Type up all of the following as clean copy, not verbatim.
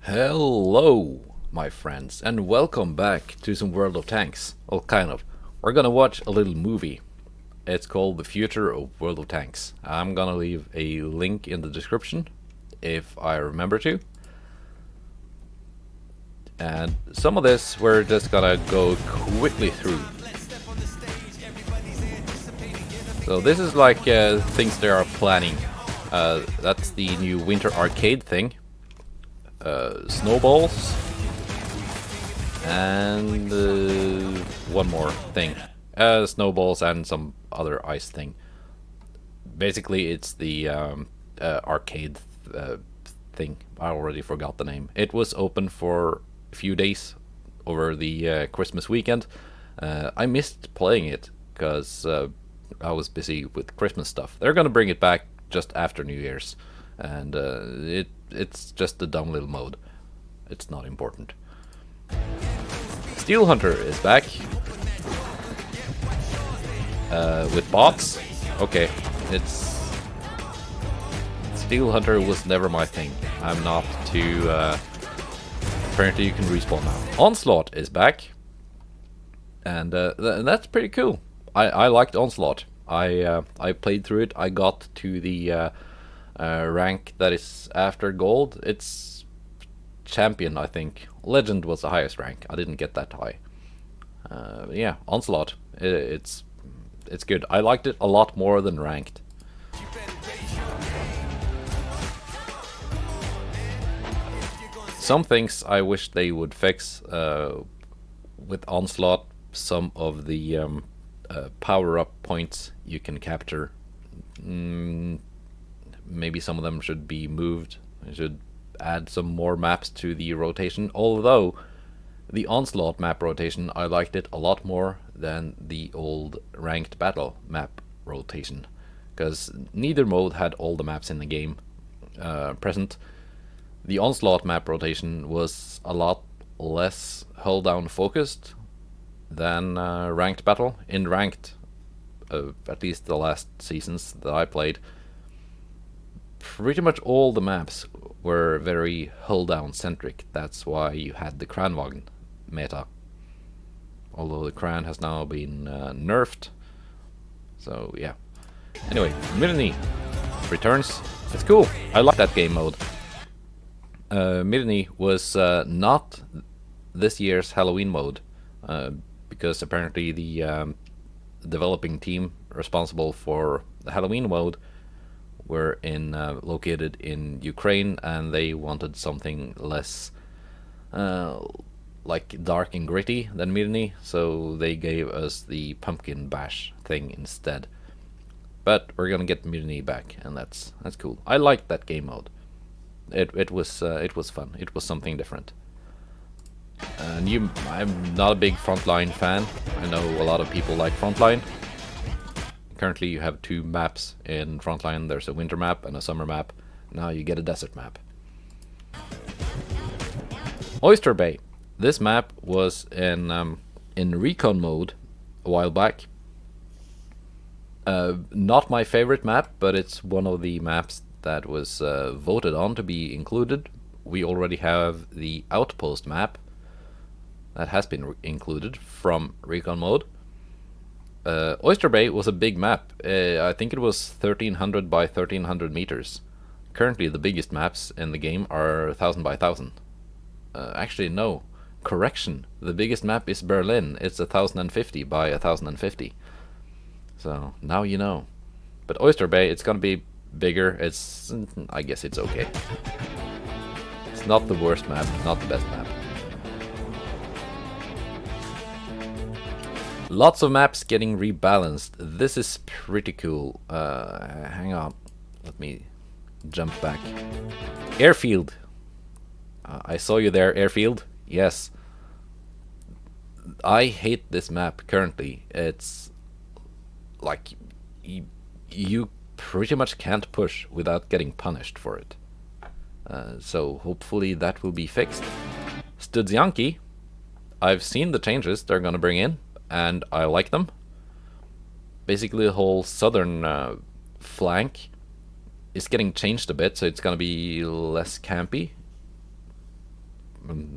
Hello, my friends, and welcome back to some World of Tanks. Well, kind of. We're gonna watch a little movie. It's called The Future of World of Tanks. I'm gonna leave a link in the description if I remember to. And some of this we're just gonna go quickly through. So this is like things they are planning. That's the new winter arcade thing. Snowballs, and one more thing. Snowballs and some other ice thing. Basically, it's the arcade thing. I already forgot the name. It was open for a few days over the Christmas weekend. I missed playing it because I was busy with Christmas stuff. They're gonna bring it back just after New Year's, and it's just a dumb little mode. It's not important. Steel Hunter is back with bots. Okay, it's Steel Hunter was never my thing. I'm not too. Apparently, you can respawn now. Onslaught is back, and that's pretty cool. I liked Onslaught. I played through it. I got to the rank that is after gold. It's champion, I think. Legend was the highest rank. I didn't get that high. Yeah, Onslaught. It's good. I liked it a lot more than ranked. Some things I wish they would fix with Onslaught. Some of the power-up points you can capture. Maybe some of them should be moved. I should add some more maps to the rotation. Although the Onslaught map rotation, I liked it a lot more than the old ranked battle map rotation, because neither mode had all the maps in the game present. The Onslaught map rotation was a lot less hull down focused than ranked battle. In ranked, at least the last seasons that I played, pretty much all the maps were very hull down centric. That's why you had the Kranwagen meta. Although the Kran has now been nerfed. So yeah. Anyway, Mutiny returns. It's cool. I like that game mode. Mutiny was not this year's Halloween mode, because apparently the developing team responsible for the Halloween mode were located in Ukraine, and they wanted something less like dark and gritty than Mutiny, so they gave us the pumpkin bash thing instead. But we're gonna get Mutiny back, and that's cool. I liked that game mode. It was fun. It was something different. And I'm not a big Frontline fan. I know a lot of people like Frontline. Currently you have two maps in Frontline. There's a winter map and a summer map. Now you get a desert map. Oyster Bay. This map was in recon mode a while back. Not my favorite map, but it's one of the maps that was voted on to be included. We already have the Outpost map that has been included from recon mode. Oyster Bay was a big map. I think it was 1300 by 1300 meters. Currently the biggest maps in the game are 1000 by 1000. Actually no, correction. The biggest map is Berlin. It's 1050 by 1050. So now you know. But Oyster Bay, it's gonna be bigger. I guess it's okay. It's not the worst map, not the best map. Lots of maps getting rebalanced. This is pretty cool. Hang on, let me jump back. Airfield. I saw you there, Airfield. Yes. I hate this map currently. It's like you pretty much can't push without getting punished for it. So hopefully that will be fixed. Studzianki, I've seen the changes they're gonna bring in, and I like them. Basically the whole southern flank is getting changed a bit, so it's gonna be less campy.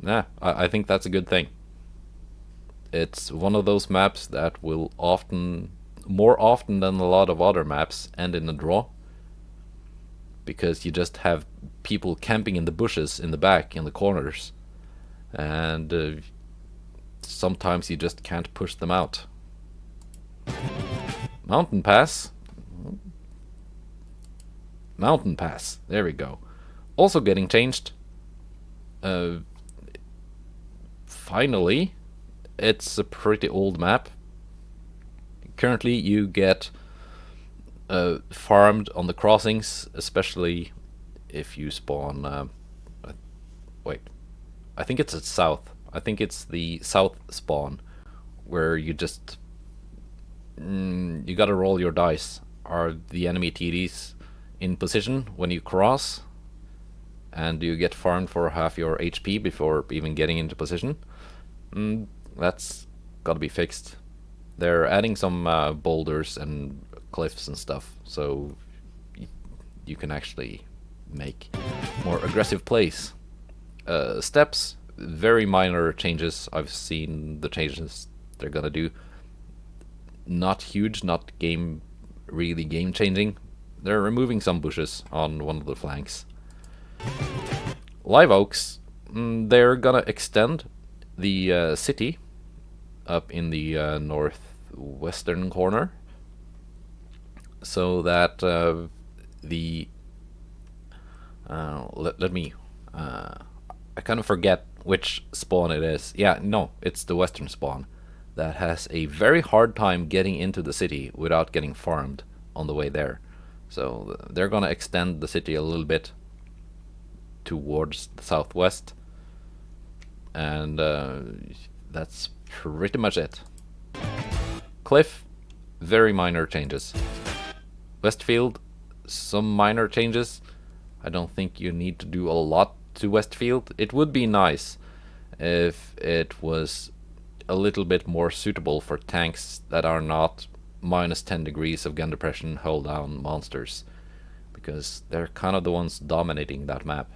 Yeah, I think that's a good thing. It's one of those maps that will often, more often than a lot of other maps, end in a draw. Because you just have people camping in the bushes in the back, in the corners. And sometimes you just can't push them out. Mountain Pass. Mountain Pass. There we go. Also getting changed. Finally, it's a pretty old map. Currently, you get farmed on the crossings, especially if you spawn. Wait, I think it's at south. I think it's the south spawn, where you just you gotta roll your dice. Are the enemy TDs in position when you cross? And you get farmed for half your HP before even getting into position. That's gotta be fixed. They're adding some boulders and cliffs and stuff, so you can actually make more aggressive plays. Steps, very minor changes. I've seen the changes they're gonna do. Not huge, not really game changing. They're removing some bushes on one of the flanks. Live oaks, they're gonna extend the city up in the northwestern corner, so that let me I kind of forget which spawn it is. Yeah, no, it's the western spawn that has a very hard time getting into the city without getting farmed on the way there. So they're gonna extend the city a little bit towards the southwest, and that's pretty much it. Cliff, very minor changes. Westfield, some minor changes. I don't think you need to do a lot to Westfield. It would be nice if it was a little bit more suitable for tanks that are not minus 10 degrees of gun depression hold down monsters, because they're kind of the ones dominating that map.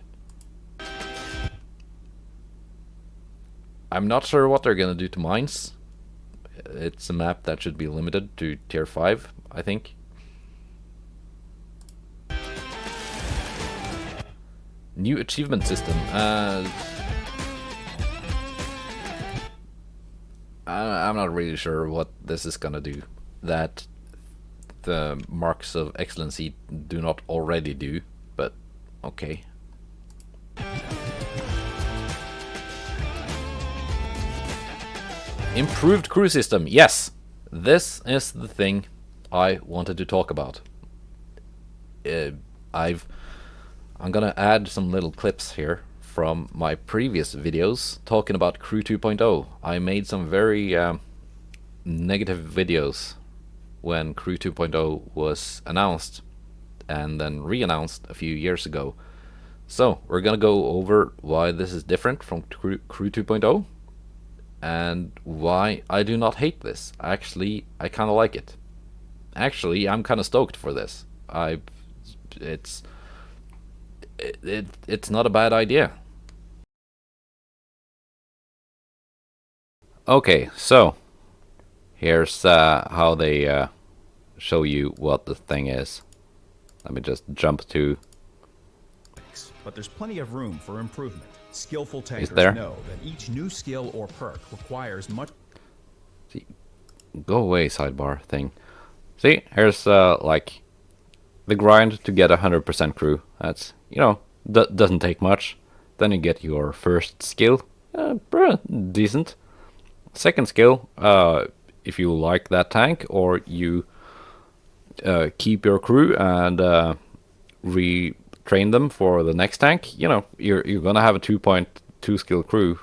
I'm not sure what they're gonna do to mines. It's a map that should be limited to tier 5, I think. New achievement system. I'm not really sure what this is gonna do that the marks of excellency do not already do, but okay. Improved crew system. Yes, this is the thing I wanted to talk about. I'm gonna add some little clips here from my previous videos talking about Crew 2.0. I made some very negative videos when Crew 2.0 was announced and then re-announced a few years ago. So we're gonna go over why this is different from Crew 2.0 and why I do not hate this. Actually, I kind of like it. Actually, I'm kind of stoked for this. It's not a bad idea. Okay, so here's how they show you what the thing is. Let me just jump to. But there's plenty of room for improvement. Skillful tankers know that each new skill or perk requires much. See, go away, sidebar thing. See, here's like the grind to get 100% crew. That's, you know, doesn't take much. Then you get your first skill, decent. Second skill, if you like that tank, or you keep your crew and retrain them for the next tank, you know, you're gonna have a 2.2 skill crew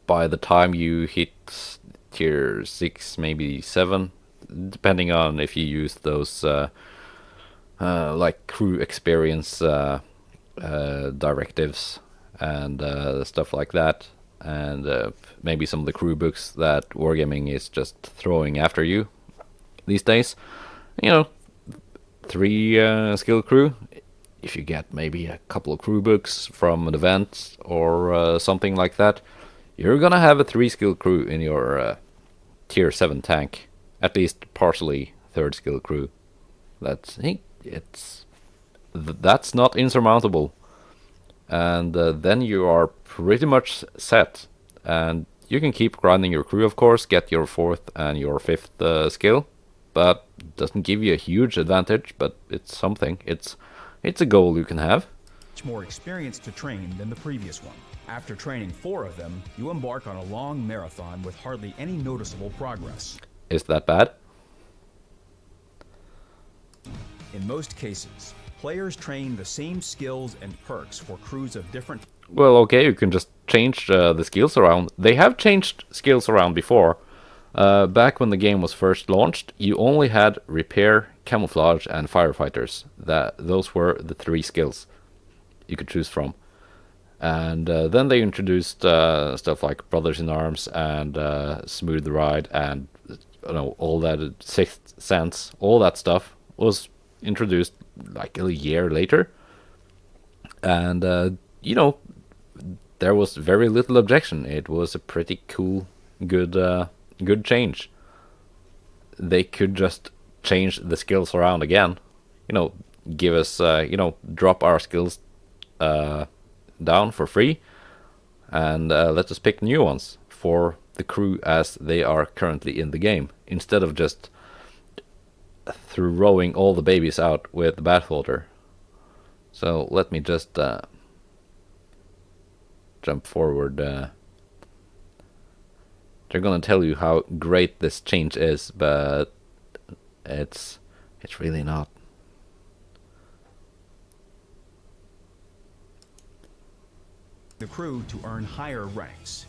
by the time you hit tier 6, maybe 7, depending on if you use those like crew experience directives and stuff like that, and maybe some of the crew books that Wargaming is just throwing after you these days. You know, 3 skill crew, if you get maybe a couple of crew books from an event or something like that, you're gonna have a 3-skill crew in your tier 7 tank, at least partially 3rd skill crew. That's not insurmountable, and then you are pretty much set, and you can keep grinding your crew, of course, get your 4th and your 5th skill, but it doesn't give you a huge advantage, but it's something. It's a goal you can have. Much more experience to train than the previous one. After training 4 of them, you embark on a long marathon with hardly any noticeable progress. Is that bad? In most cases, players train the same skills and perks for crews of different... Well, okay, you can just change the skills around. They have changed skills around before. Back when the game was first launched, you only had repair, camouflage, and firefighters. Those were the 3 skills you could choose from. And then they introduced stuff like Brothers in Arms and Smooth the Ride and all that 6th Sense. All that stuff was introduced like a year later. And, there was very little objection. It was a pretty cool, good change. They could just change the skills around again. Give us, drop our skills down for free, and let us pick new ones for the crew as they are currently in the game, instead of just throwing all the babies out with the bathwater. So let me just jump forward. They're gonna tell you how great this change is, but it's really not. The crew to earn higher ranks.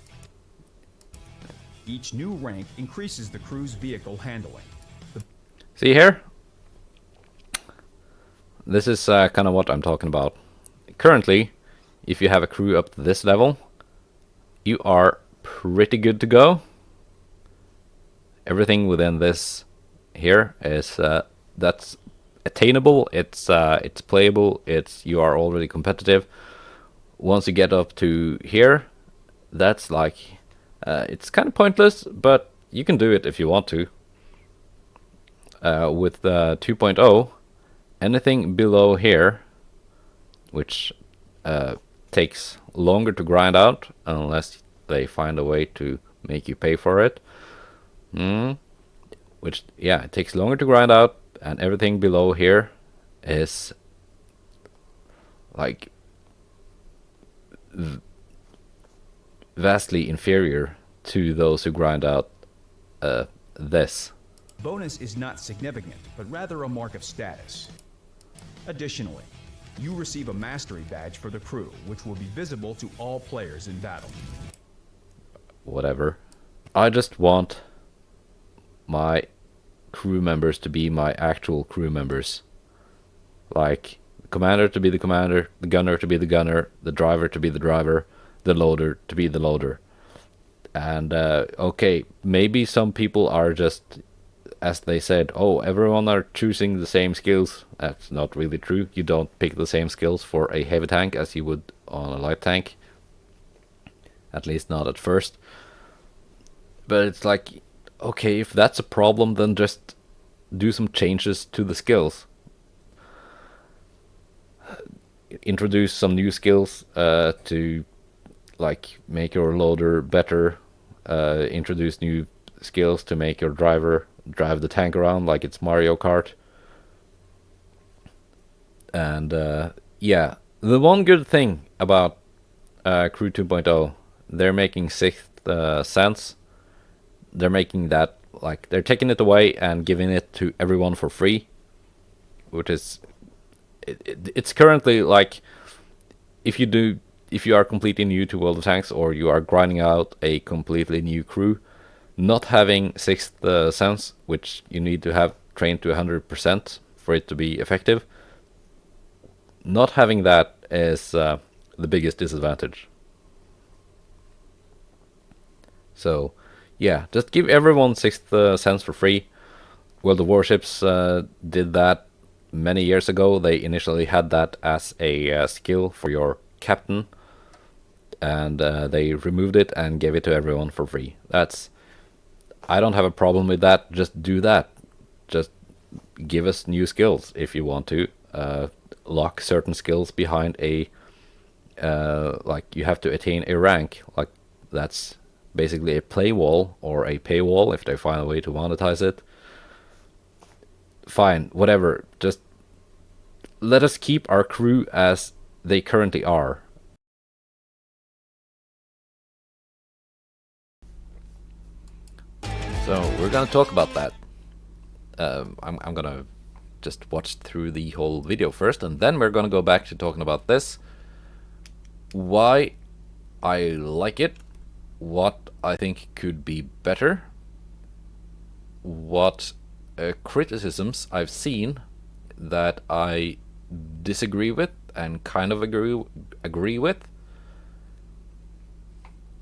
Each new rank increases the crew's vehicle handling. See here? This is kind of what I'm talking about. Currently, if you have a crew up to this level, you are pretty good to go. Everything within this here is that's attainable. It's playable. You are already competitive. Once you get up to here, that's like it's kind of pointless, but you can do it if you want to. With 2.0, anything below here, which takes longer to grind out unless they find a way to make you pay for it. Which, yeah, it takes longer to grind out, and everything below here is like vastly inferior to those who grind out this. Bonus is not significant, but rather a mark of status. Additionally, you receive a mastery badge for the crew, which will be visible to all players in battle. Whatever. I just want my crew members to be my actual crew members. Like, the commander to be the commander, the gunner to be the gunner, the driver to be the driver, the loader to be the loader. And, okay, maybe some people are just, as they said, oh, everyone are choosing the same skills. That's not really true. You don't pick the same skills for a heavy tank as you would on a light tank. At least not at first. But it's like, okay, if that's a problem, then just do some changes to the skills. Introduce some new skills to, like, make your loader better. Introduce new skills to make your driver drive the tank around like it's Mario Kart. And yeah, the one good thing about Crew 2.0, they're making 6th Sense. They're making that, like, they're taking it away and giving it to everyone for free, which is it's currently like, if you are completely new to World of Tanks, or you are grinding out a completely new crew, not having 6th Sense, which you need to have trained to 100% for it to be effective, not having that is the biggest disadvantage. So, yeah, just give everyone 6th Sense for free. World of Warships did that many years ago, they initially had that as a skill for your captain, and they removed it and gave it to everyone for free. I don't have a problem with that. Just do that. Just give us new skills if you want to. Lock certain skills behind a like you have to attain a rank. Like that's basically a play wall or a paywall if they find a way to monetize it. Fine, whatever. Just let us keep our crew as they currently are. So we're gonna talk about that. I'm gonna just watch through the whole video first, and then we're gonna go back to talking about this. Why I like it, what I think could be better, what criticisms I've seen that I disagree with and kind of agree with,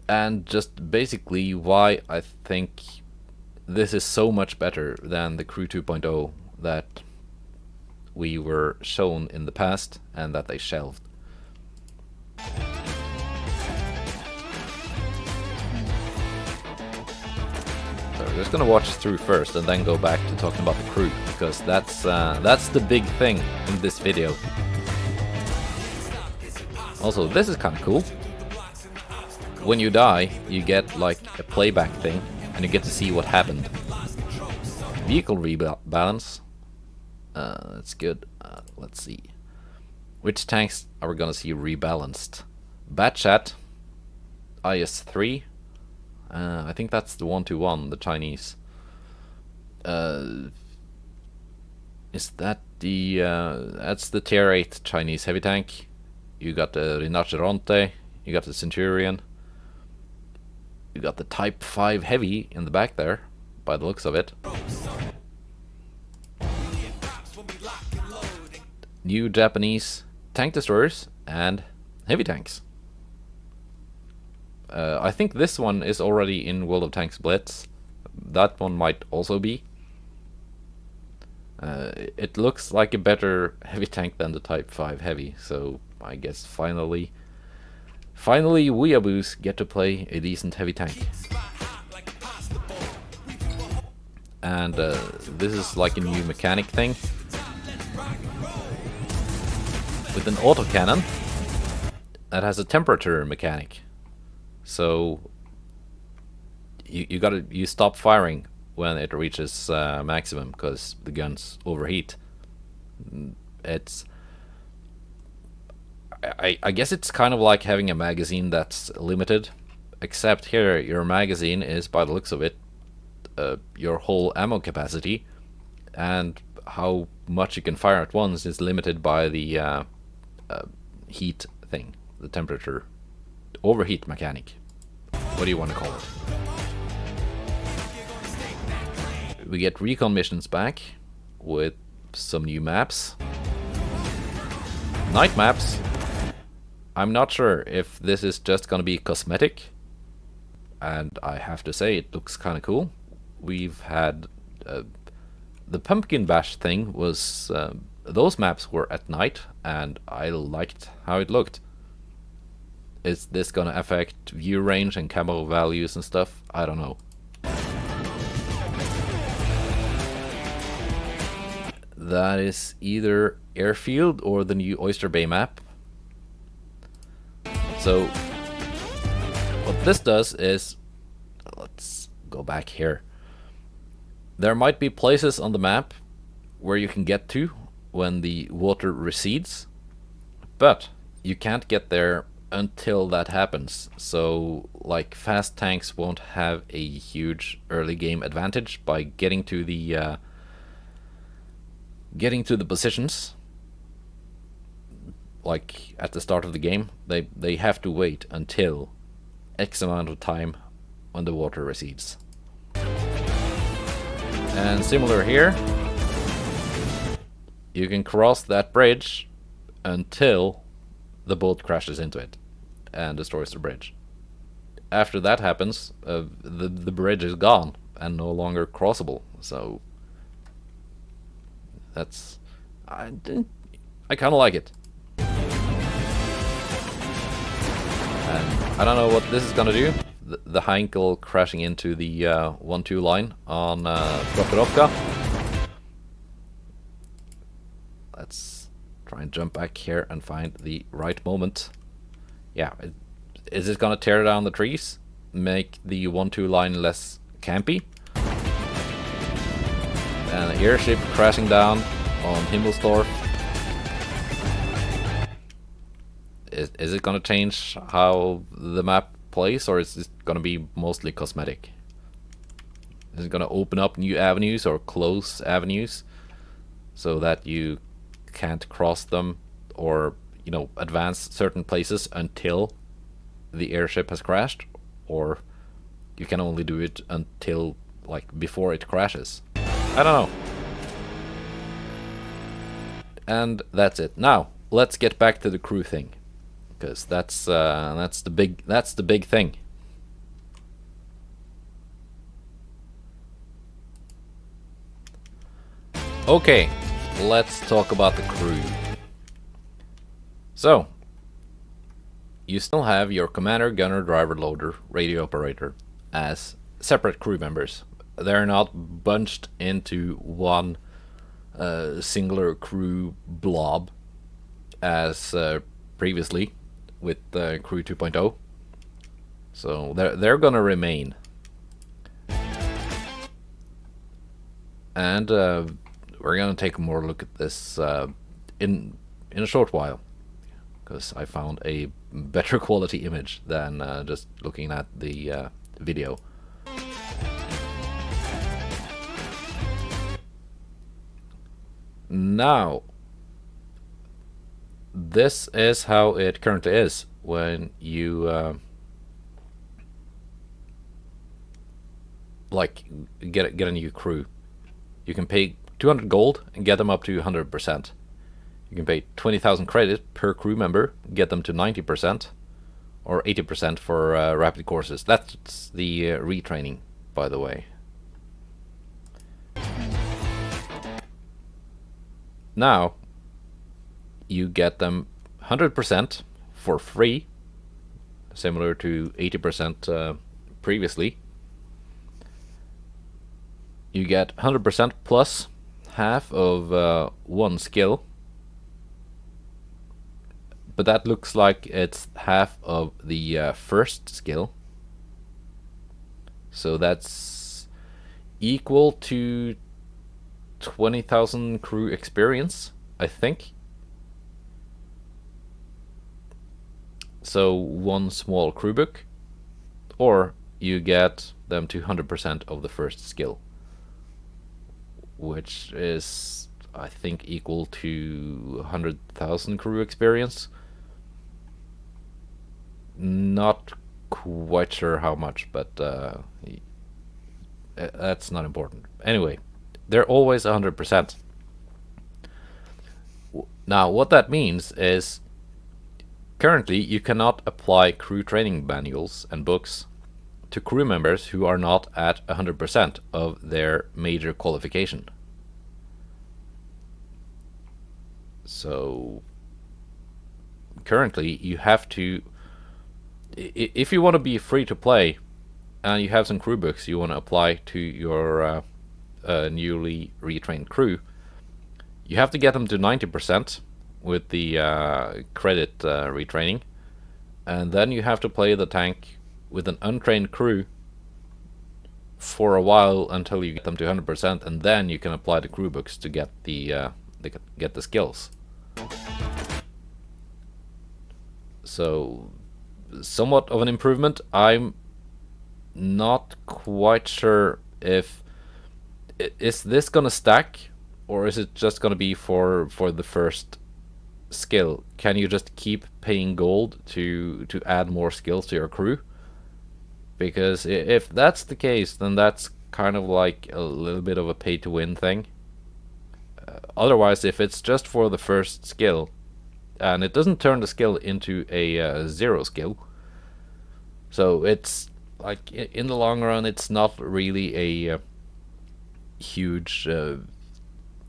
and just basically why I think this is so much better than the Crew 2.0 that we were shown in the past and that they shelved. So we're just gonna watch through first and then go back to talking about the crew, because that's the big thing in this video. Also, this is kind of cool. When you die, you get like a playback thing, and you get to see what happened. Vehicle rebalance. That's good. Let's see. Which tanks are we gonna see rebalanced? Batchat. IS-3. I think that's the 121, the Chinese. Is that the... that's the tier 8 Chinese heavy tank. You got the Rinoceronte. You got the Centurion. You got the Type 5 heavy in the back there, by the looks of it. New Japanese tank destroyers and heavy tanks. I think this one is already in World of Tanks Blitz. That one might also be. It looks like a better heavy tank than the Type 5 heavy, so I guess finally weeaboos get to play a decent heavy tank. And this is like a new mechanic thing with an autocannon that has a temperature mechanic. So you stop firing when it reaches maximum because the guns overheat. It's I guess it's kind of like having a magazine that's limited, except here your magazine is, by the looks of it, your whole ammo capacity, and how much you can fire at once is limited by the heat thing, the temperature, overheat mechanic. What do you want to call it? We get recon missions back with some new maps. Night maps. I'm not sure if this is just gonna be cosmetic, and I have to say it looks kind of cool. We've had the pumpkin bash thing was those maps were at night, and I liked how it looked. Is this gonna affect view range and camo values and stuff? I don't know. That is either Airfield or the new Oyster Bay map. So what this does is, let's go back here. There might be places on the map where you can get to when the water recedes, but you can't get there until that happens. So like fast tanks won't have a huge early game advantage by getting to the positions like at the start of the game. They have to wait until X amount of time when the water recedes. And similar here, you can cross that bridge until the boat crashes into it and destroys the bridge. After that happens, the bridge is gone and no longer crossable. So that's, I kind of like it. I don't know what this is gonna do. The Heinkel crashing into the 1-2 line on Prokhorovka. Let's try and jump back here and find the right moment. Yeah, is it gonna tear down the trees? Make the 1-2 line less campy? And an airship crashing down on Himmelsdorf. Is it gonna change how the map plays, or is it gonna be mostly cosmetic? Is it gonna open up new avenues or close avenues so that you can't cross them, or advance certain places until the airship has crashed, or you can only do it until before it crashes? I don't know. And that's it. Now let's get back to the crew thing, because that's the big thing. Okay, let's talk about the crew. So, you still have your commander, gunner, driver, loader, radio operator as separate crew members. They're not bunched into one singular crew blob as previously with Crew 2.0. So they're gonna remain, and we're gonna take a more look at this in a short while, because I found a better quality image than just looking at the video. Now, this is how it currently is when you get a new crew. You can pay 200 gold and get them up to 100%. You can pay 20,000 credit per crew member, get them to 90%, or 80% for rapid courses. That's the retraining, by the way. Now, you get them 100% for free, similar to 80% previously. You get 100% plus half of one skill, but that looks like it's half of the first skill. So that's equal to 20,000 crew experience, I think. So one small crew book, or you get them to 100% of the first skill, which is, I think, equal to 100,000 crew experience. Not quite sure how much, but that's not important. Anyway, they're always 100%. Now, what that means is, currently you cannot apply crew training manuals and books to crew members who are not at 100% of their major qualification. So currently you have to, if you want to be free to play and you have some crew books you want to apply to your newly retrained crew, you have to get them to 90% with the credit retraining, and then you have to play the tank with an untrained crew for a while until you get them to 100%, and then you can apply the crew books to get the skills. So, somewhat of an improvement. I'm not quite sure if is this gonna stack, or is it just gonna be for the first skill? Can you just keep paying gold to add more skills to your crew? Because if that's the case, then that's kind of like a little bit of a pay to win thing. Otherwise, if it's just for the first skill and it doesn't turn the skill into a zero skill, so it's like in the long run it's not really a huge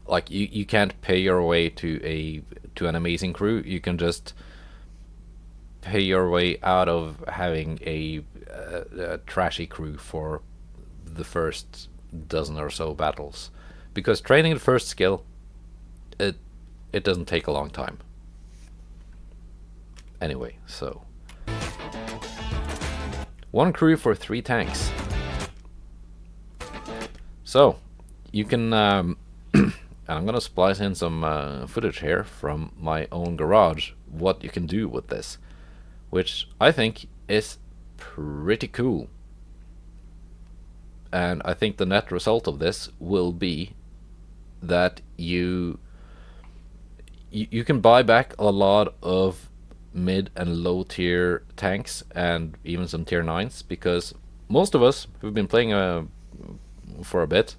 like you can't pay your way to an amazing crew. You can just pay your way out of having a trashy crew for the first dozen or so battles, because training the first skill, it it doesn't take a long time. Anyway, so one crew for 3 tanks. So you can I'm gonna splice in some footage here from my own garage, what you can do with this, which I think is pretty cool. And I think the net result of this will be that you can buy back a lot of mid and low tier tanks and even some tier 9s, because most of us who've been playing for a bit,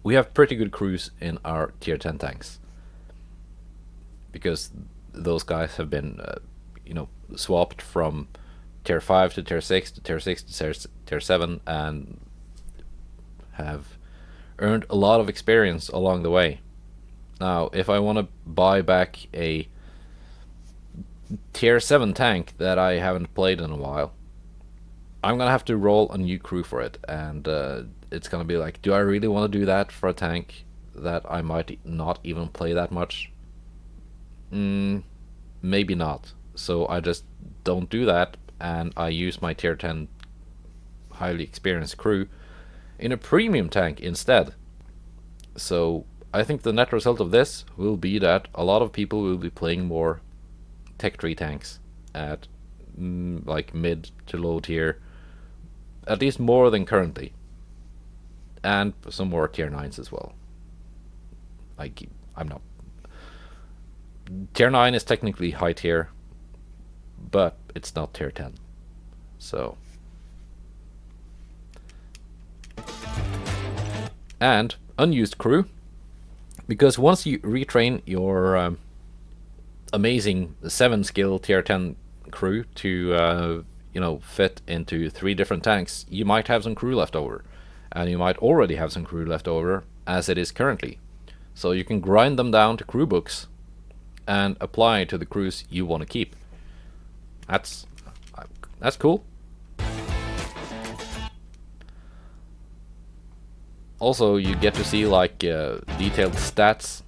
we have pretty good crews in our tier 10 tanks, because those guys have been swapped from tier 5 to tier 6 to tier 6 to tier 7 and have earned a lot of experience along the way. Now, if I want to buy back a tier 7 tank that I haven't played in a while, I'm gonna have to roll a new crew for it, and it's gonna be like, do I really want to do that for a tank that I might not even play that much? Maybe not. So I just don't do that, and I use my tier 10 highly experienced crew in a premium tank instead. So I think the net result of this will be that a lot of people will be playing more tech tree tanks at like mid to low tier, at least more than currently, and some more tier 9s as well. Like, I'm not, tier 9 is technically high tier, but it's not tier 10. So, and unused crew, because once you retrain your amazing 7 skill tier 10 crew to fit into 3 different tanks, you might have some crew left over, and you might already have some crew left over as it is currently. So you can grind them down to crew books and apply to the crews you want to keep. That's cool. Also, you get to see like detailed stats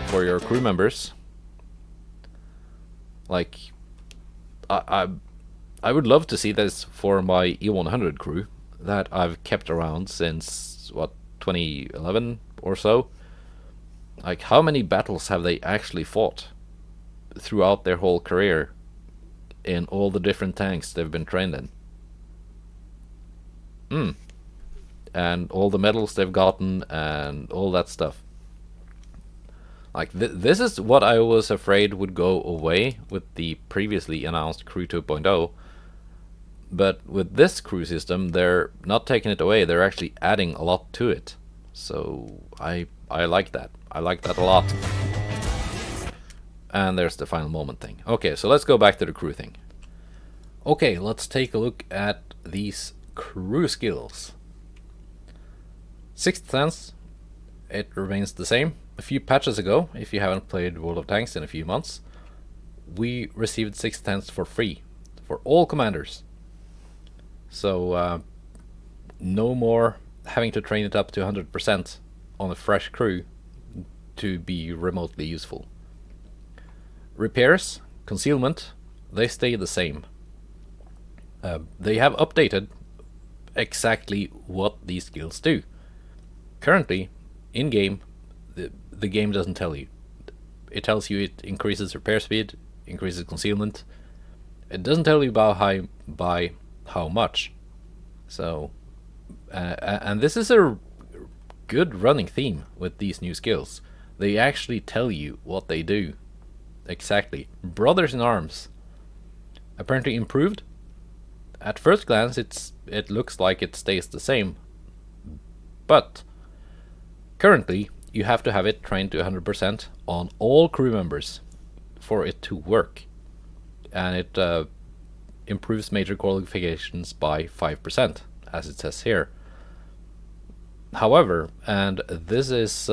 for your crew members. Like, I would love to see this for my E100 crew that I've kept around since, what, 2011 or so. Like, how many battles have they actually fought throughout their whole career in all the different tanks they've been trained in? And all the medals they've gotten and all that stuff. Like, this is what I was afraid would go away with the previously announced Crew 2.0. But with this crew system, they're not taking it away, they're actually adding a lot to it. So I like that. I like that a lot. And there's the final moment thing. Okay, so let's go back to the crew thing. Okay, let's take a look at these crew skills. Sixth Sense, it remains the same. A few patches ago, if you haven't played World of Tanks in a few months, we received Sixth Sense for free for all commanders. So no more having to train it up to 100% on a fresh crew to be remotely useful. Repairs, concealment, they stay the same. They have updated exactly what these skills do. Currently, in-game, the game doesn't tell you. It tells you it increases repair speed, increases concealment. It doesn't tell you by how much. So, and this is a good running theme with these new skills. They actually tell you what they do. Exactly. Brothers in Arms, apparently improved. At first glance, it looks like it stays the same, but currently you have to have it trained to 100% on all crew members for it to work, and it improves major qualifications by 5%, as it says here. However, and this is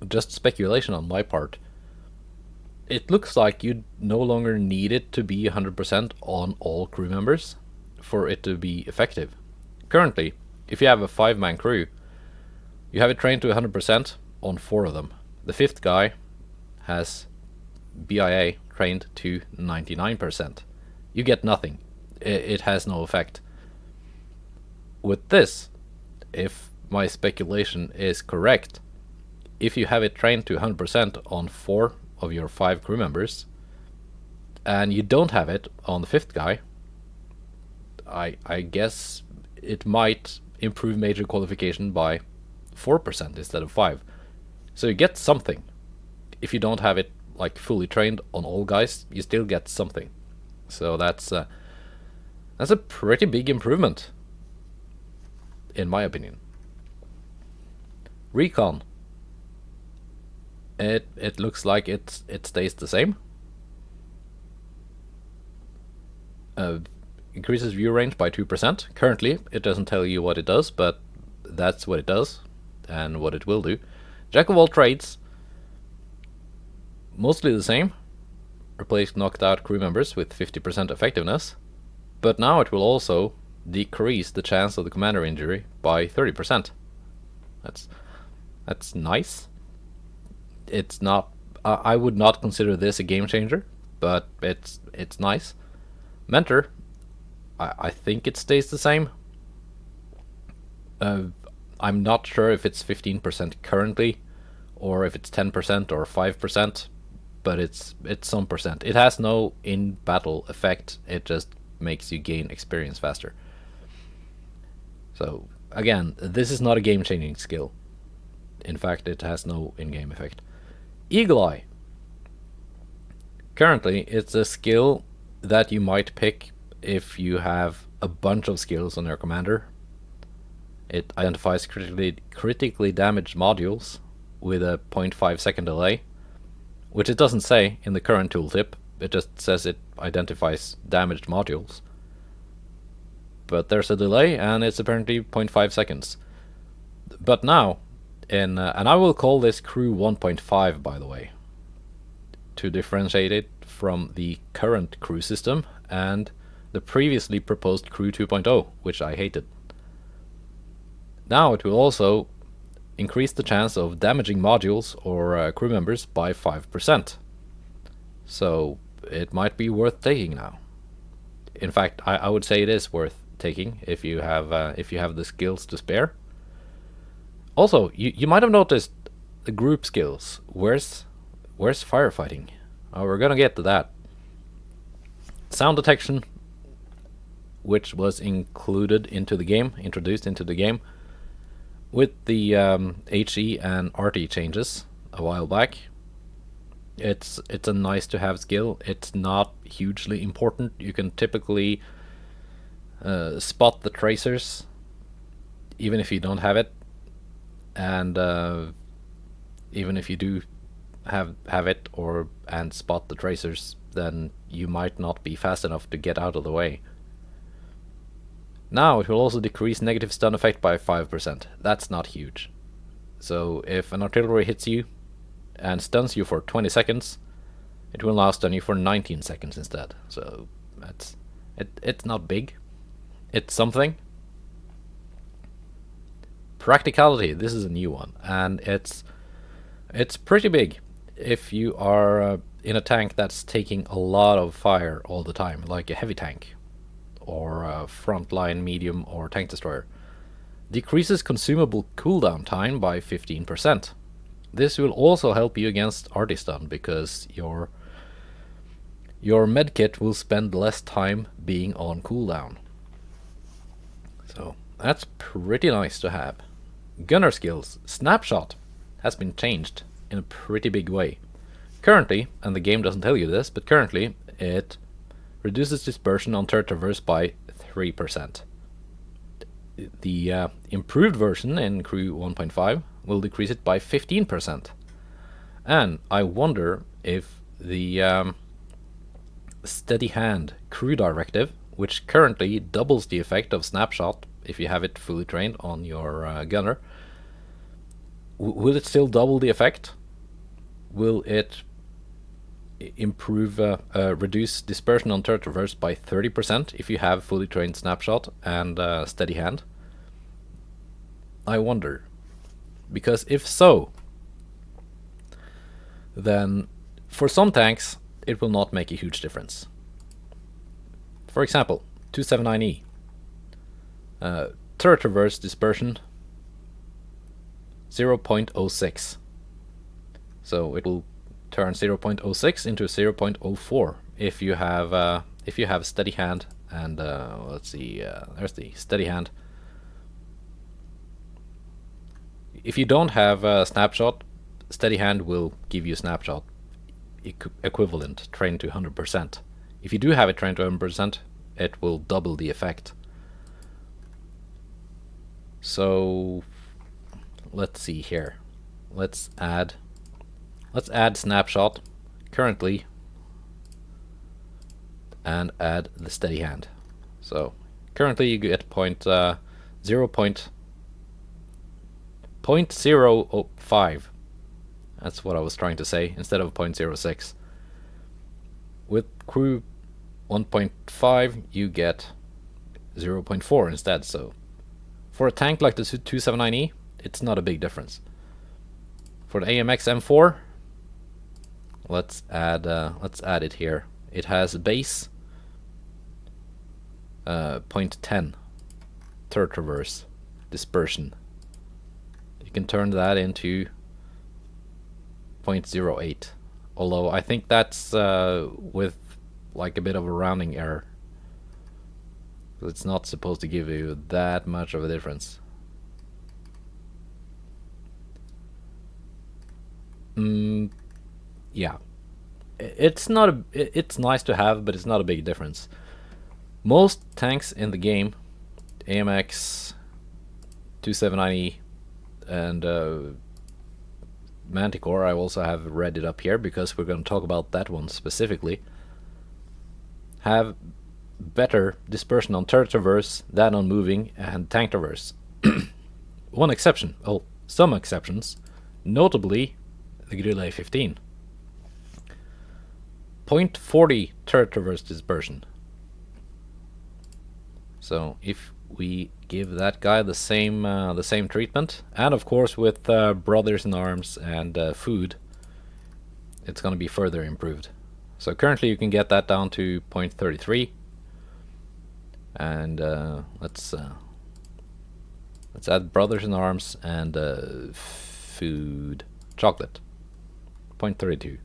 just speculation on my part, it looks like you no longer need it to be 100% on all crew members for it to be effective. Currently, if you have a 5-man crew, you have it trained to 100% on 4 of them. The 5th guy has BIA trained to 99%. You get nothing. It has no effect. With this, if my speculation is correct, if you have it trained to 100% on 4 of your 5 crew members, and you don't have it on the 5th guy, I guess it might improve major qualification by 4% instead of 5. So you get something. If you don't have it like fully trained on all guys, you still get something. So that's a pretty big improvement, in my opinion. Recon. It looks like it stays the same. Increases view range by 2%. Currently, it doesn't tell you what it does, but that's what it does and what it will do. Jack of all trades, mostly the same. Replace knocked out crew members with 50% effectiveness, but now it will also decrease the chance of the commander injury by 30%. That's nice. It's not. I would not consider this a game changer, but it's nice. Mentor, I think it stays the same. I'm not sure if it's 15% currently, or if it's 10% or 5%, but it's some percent. It has no in-battle effect. It just makes you gain experience faster. So again, this is not a game-changing skill. In fact, it has no in-game effect. Eagle Eye. Currently, it's a skill that you might pick if you have a bunch of skills on your commander. It identifies critically damaged modules with a 0.5 second delay, which it doesn't say in the current tooltip. It just says it identifies damaged modules. But there's a delay, and it's apparently 0.5 seconds. But now, and I will call this crew 1.5, by the way, to differentiate it from the current crew system and the previously proposed crew 2.0, which I hated. Now it will also increase the chance of damaging modules or crew members by 5%. So it might be worth taking now. In fact, I would say it is worth taking if you have the skills to spare. Also, you might have noticed the group skills. Where's firefighting? Oh, we're gonna get to that. Sound detection, which was introduced into the game, with the HE and RT changes a while back. It's a nice to have skill. It's not hugely important. You can typically spot the tracers even if you don't have it, and even if you do have it and spot the tracers, then you might not be fast enough to get out of the way. Now it will also decrease negative stun effect by 5%. That's not huge. So if an artillery hits you and stuns you for 20 seconds, it will now stun you for 19 seconds instead. So it's not big. It's something. Practicality, this is a new one, and it's pretty big if you are in a tank that's taking a lot of fire all the time, like a heavy tank or a frontline medium or tank destroyer. Decreases consumable cooldown time by 15%. This will also help you against arty stun, because your medkit will spend less time being on cooldown. So that's pretty nice to have. Gunner skills. Snapshot has been changed in a pretty big way. Currently, and the game doesn't tell you this, but currently it reduces dispersion on turret traverse by 3%. The improved version in Crew 1.5 will decrease it by 15%. And I wonder if the steady hand crew directive, which currently doubles the effect of snapshot if you have it fully trained on your gunner, will it still double the effect will it improve, reduce dispersion on turret traverse by 30% if you have fully trained snapshot and steady hand? I wonder. Because if so, then for some tanks it will not make a huge difference. For example, 279E. Turret traverse dispersion 0.06. So it will turn 0.06 into 0.04 if you have steady hand and let's see, there's the steady hand. If you don't have a snapshot, steady hand will give you snapshot equivalent trained to 100%. If you do have it trained to 100%, it will double the effect. So let's see here. Let's add snapshot currently and add the steady hand. So currently you get 0.05. That's what I was trying to say, instead of 0.06. With crew 1.5 you get 0.4 instead. So for a tank like the 279E, it's not a big difference. For the AMX M4, let's add it here. It has base 0.10 turret traverse dispersion. You can turn that into 0.08. Although I think that's with like a bit of a rounding error. It's not supposed to give you that much of a difference. Yeah, it's nice to have, but it's not a big difference. Most tanks in the game, AMX, 279E, and Manticore, I also have read it up here because we're going to talk about that one specifically, have better dispersion on turret traverse than on moving and tank traverse. One exception, oh, some exceptions, notably the Grille A15. 0.40 turret traverse dispersion. So if we give that guy the same treatment, and of course with brothers in arms and food, it's going to be further improved. So currently you can get that down to 0.33, and let's add brothers in arms and food, chocolate, 0.32.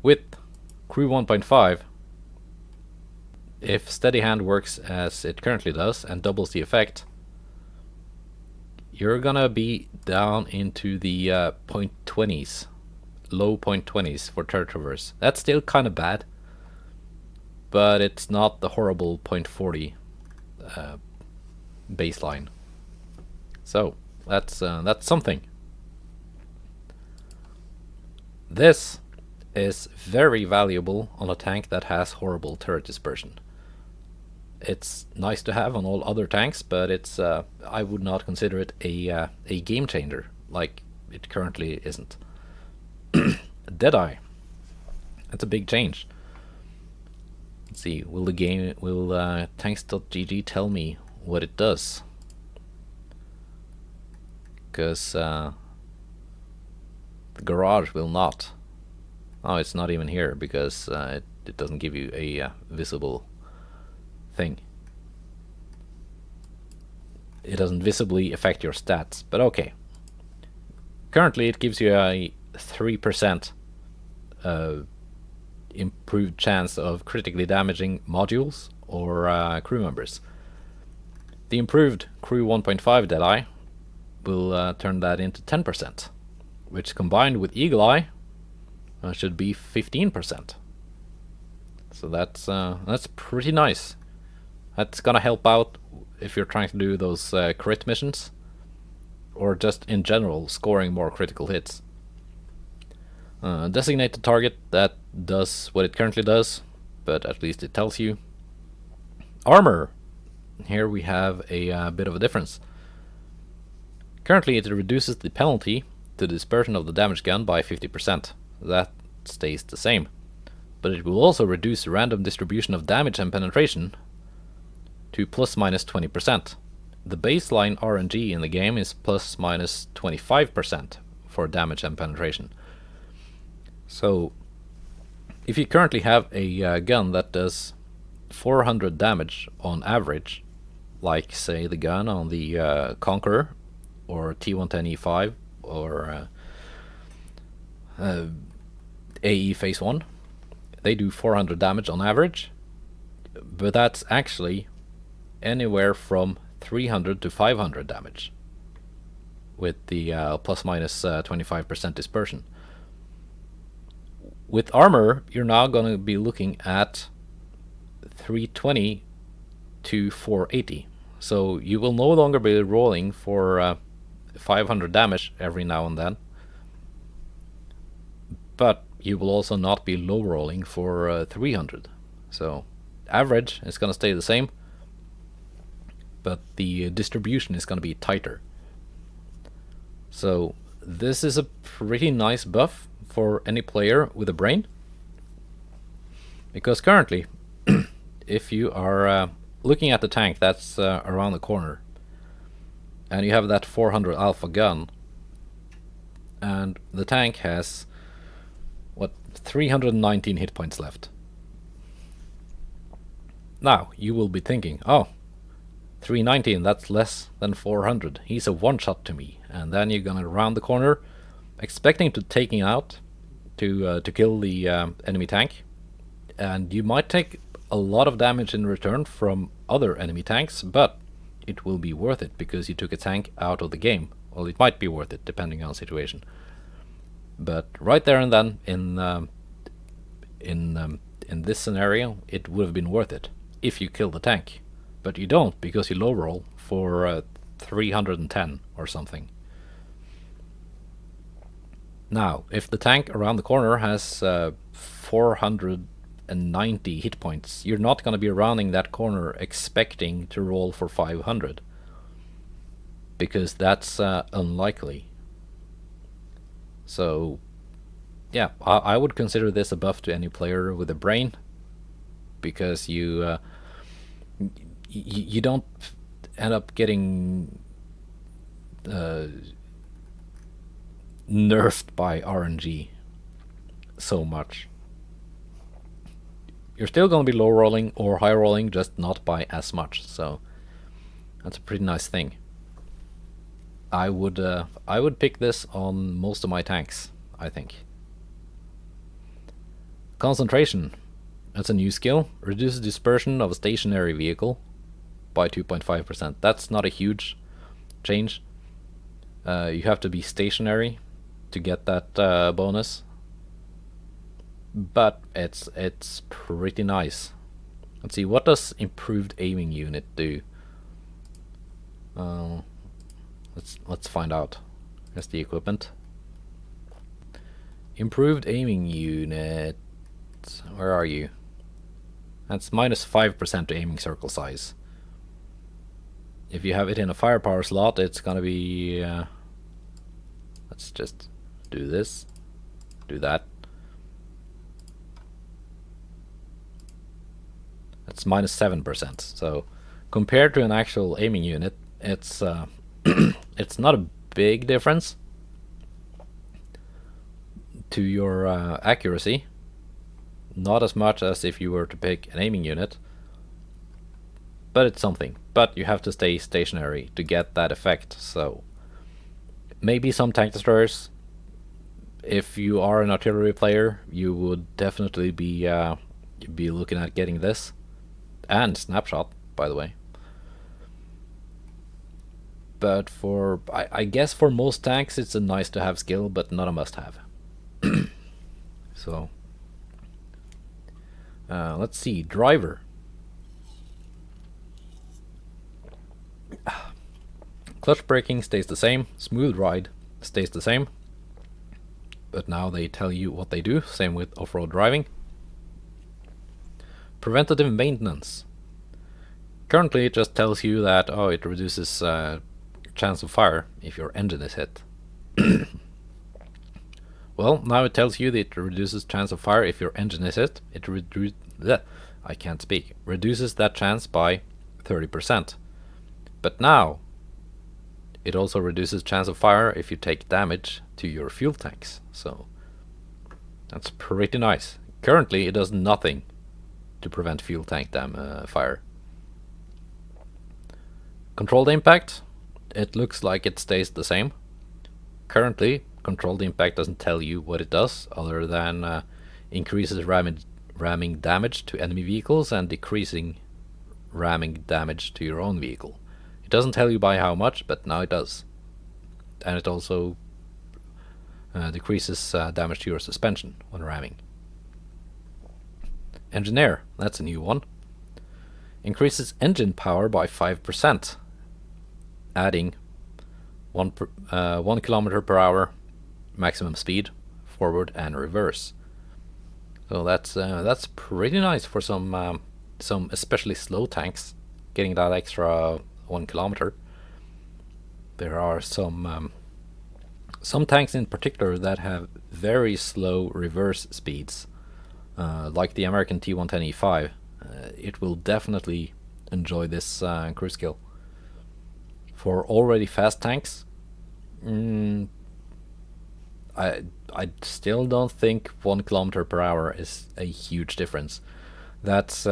With crew 1.5, if steady hand works as it currently does and doubles the effect, you're gonna be down into the 0.20s, low 0.20s for turret traverse. That's still kind of bad, but it's not the horrible 0.40 baseline. So that's something. This is very valuable on a tank that has horrible turret dispersion. It's nice to have on all other tanks, but it's I would not consider it a game changer like it currently isn't. Deadeye. That's a big change. Let's see. Will tanks.gg tell me what it does? Because the garage will not. Oh, it's not even here because it doesn't give you a visible thing. It doesn't visibly affect your stats, but okay. Currently it gives you a 3% improved chance of critically damaging modules or crew members. The improved crew 1.5 Deadeye will turn that into 10%, which combined with Eagle Eye should be 15%. So that's pretty nice. That's gonna help out if you're trying to do those crit missions, or just in general scoring more critical hits. Designate the target, that does what it currently does, but at least it tells you. Armor. Here we have a bit of a difference. Currently it reduces the penalty the dispersion of the damage gun by 50%. That stays the same. But it will also reduce the random distribution of damage and penetration to plus minus 20%. The baseline RNG in the game is plus minus 25% for damage and penetration. So if you currently have a gun that does 400 damage on average, like say the gun on the Conqueror or T110E5 or AE Phase 1, they do 400 damage on average, but that's actually anywhere from 300 to 500 damage with the plus minus 25% dispersion. With armor, you're now going to be looking at 320 to 480. So you will no longer be rolling for 500 damage every now and then, but you will also not be low rolling for 300. So average is going to stay the same, but the distribution is going to be tighter. So this is a pretty nice buff for any player with a brain, because currently if you are looking at the tank that's around the corner and you have that 400 alpha gun and the tank has 319 hit points left. Now you will be thinking, oh, 319, that's less than 400. He's a one-shot to me. And then you're gonna round the corner, expecting to taking out to kill the enemy tank, and you might take a lot of damage in return from other enemy tanks, but it will be worth it because you took a tank out of the game. Well, it might be worth it depending on the situation. But right there and then, in this scenario, it would have been worth it if you kill the tank. But you don't, because you low roll for 310 or something. Now, if the tank around the corner has 490 hit points, you're not going to be rounding that corner expecting to roll for 500, because that's unlikely. So yeah, I would consider this a buff to any player with a brain, because you don't end up getting nerfed by RNG so much. You're still going to be low rolling or high rolling, just not by as much. So that's a pretty nice thing. I would pick this on most of my tanks, I think. Concentration. That's a new skill. Reduces dispersion of a stationary vehicle by 2.5%. That's not a huge change. You have to be stationary to get that bonus, but it's pretty nice. Let's see, what does improved aiming unit do? Let's find out. Here's the equipment. Improved aiming unit. Where are you? That's minus 5% to aiming circle size. If you have it in a firepower slot, it's gonna be let's just do this, do that. That's minus 7%. So compared to an actual aiming unit, it's it's not a big difference to your accuracy. Not as much as if you were to pick an aiming unit, but it's something. But you have to stay stationary to get that effect. So maybe some tank destroyers, if you are an artillery player, you would definitely be looking at getting this, and snapshot, by the way. But for I guess for most tanks it's a nice to have skill, but not a must have. So let's see, driver. Clutch braking stays the same, smooth ride stays the same, but now they tell you what they do. Same with off-road driving. Preventative maintenance. Currently it just tells you that, oh, it reduces chance of fire if your engine is hit. Well, now it tells you that it reduces chance of fire if your engine is hit. I can't speak. Reduces that chance by 30%. But now it also reduces chance of fire if you take damage to your fuel tanks. So that's pretty nice. Currently, it does nothing to prevent fuel tank fire. Controlled impact. It looks like it stays the same. Currently, controlled impact doesn't tell you what it does, other than increases ramming damage to enemy vehicles and decreasing ramming damage to your own vehicle. It doesn't tell you by how much, but now it does. And it also decreases damage to your suspension when ramming. Engineer, that's a new one. Increases engine power by 5%, adding 1 kilometer per hour maximum speed, forward and reverse. So that's pretty nice for some especially slow tanks, getting that extra 1 kilometer. There are some tanks in particular that have very slow reverse speeds, like the American T110E5. It will definitely enjoy this cruise skill. For already fast tanks, I still don't think 1 kilometer per hour is a huge difference. That's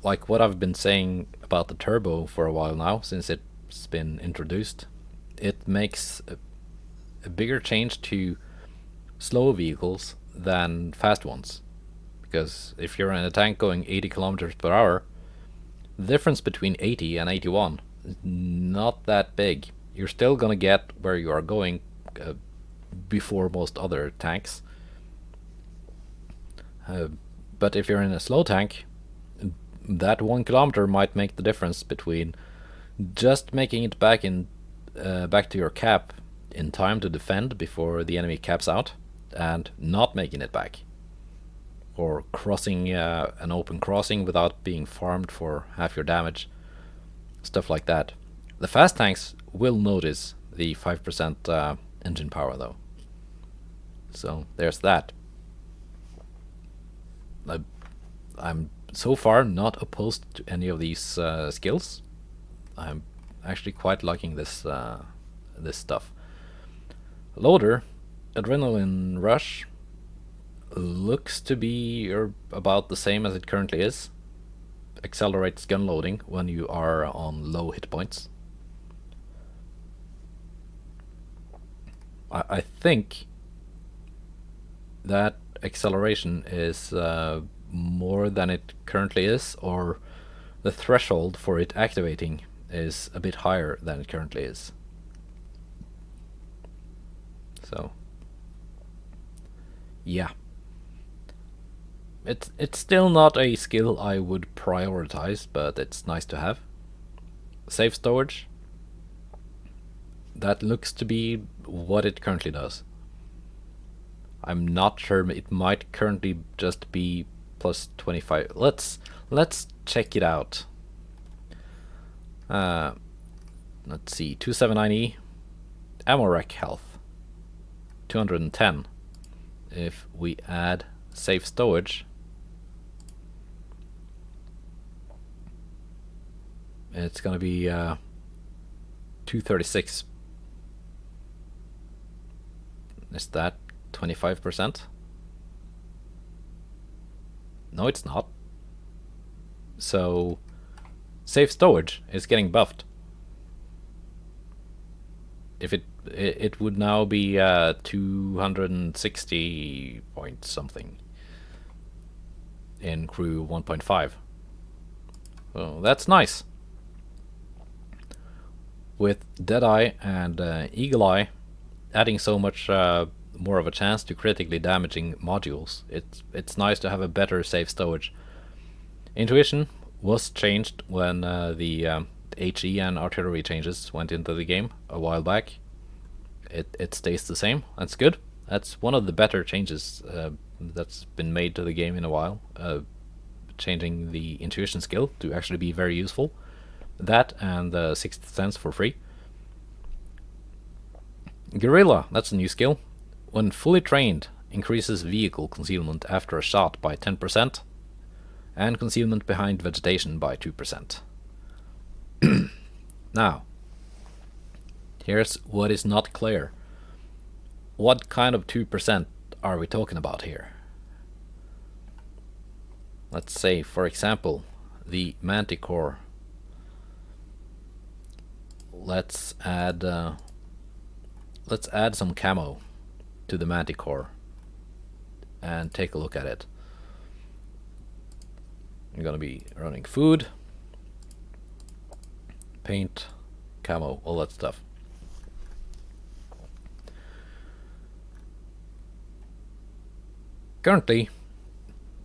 like what I've been saying about the turbo for a while now, since it's been introduced. It makes a bigger change to slow vehicles than fast ones. Because if you're in a tank going 80 kilometers per hour, the difference between 80 and 81 is not that big. You're still gonna get where you are going before most other tanks. But if you're in a slow tank, that 1 kilometer might make the difference between just making it back to your cap in time to defend before the enemy caps out, and not making it back, or crossing an open crossing without being farmed for half your damage, stuff like that. The fast tanks will notice the 5% engine power though. So there's that. I'm so far not opposed to any of these skills. I'm actually quite liking this stuff. Loader, Adrenaline Rush, looks to be about the same as it currently is. Accelerates gun loading when you are on low hit points. I think that acceleration is more than it currently is, or the threshold for it activating is a bit higher than it currently is. So yeah, it's still not a skill I would prioritize, but it's nice to have. Safe storage, that looks to be what it currently does. I'm not sure, it might currently just be plus 25. Let's check it out. Let's see, 279E, ammo rack health 210. If we add safe storage, it's gonna be 236. Is that 25%? No, it's not. So safe storage is getting buffed. If it would now be 260 point something in crew 1.5. So that's nice. With Deadeye and Eagle Eye adding so much more of a chance to critically damaging modules, it's nice to have a better safe storage. Intuition was changed when the HE and artillery changes went into the game a while back. It stays the same. That's good. That's one of the better changes that's been made to the game in a while. Changing the intuition skill to actually be very useful. That and the Sixth Sense for free. Guerrilla, that's a new skill. When fully trained, increases vehicle concealment after a shot by 10%, and concealment behind vegetation by 2%. Now, here's what is not clear. What kind of 2% are we talking about here? Let's say, for example, the manticore. Let's add some camo to the manticore and take a look at it. I'm gonna be running food, paint, camo, all that stuff. Currently,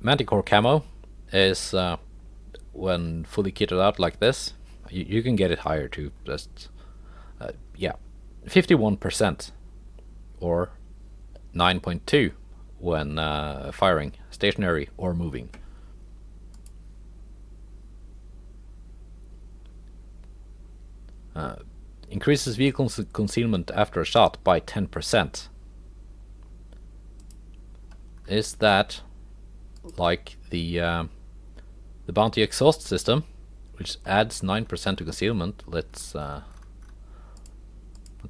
manticore camo is, when fully kitted out like this, you can get it higher too. Just yeah, 51% or 9.2 when firing, stationary or moving. Increases vehicle concealment after a shot by 10%. Is that like the bounty exhaust system, which adds 9% to concealment? Let's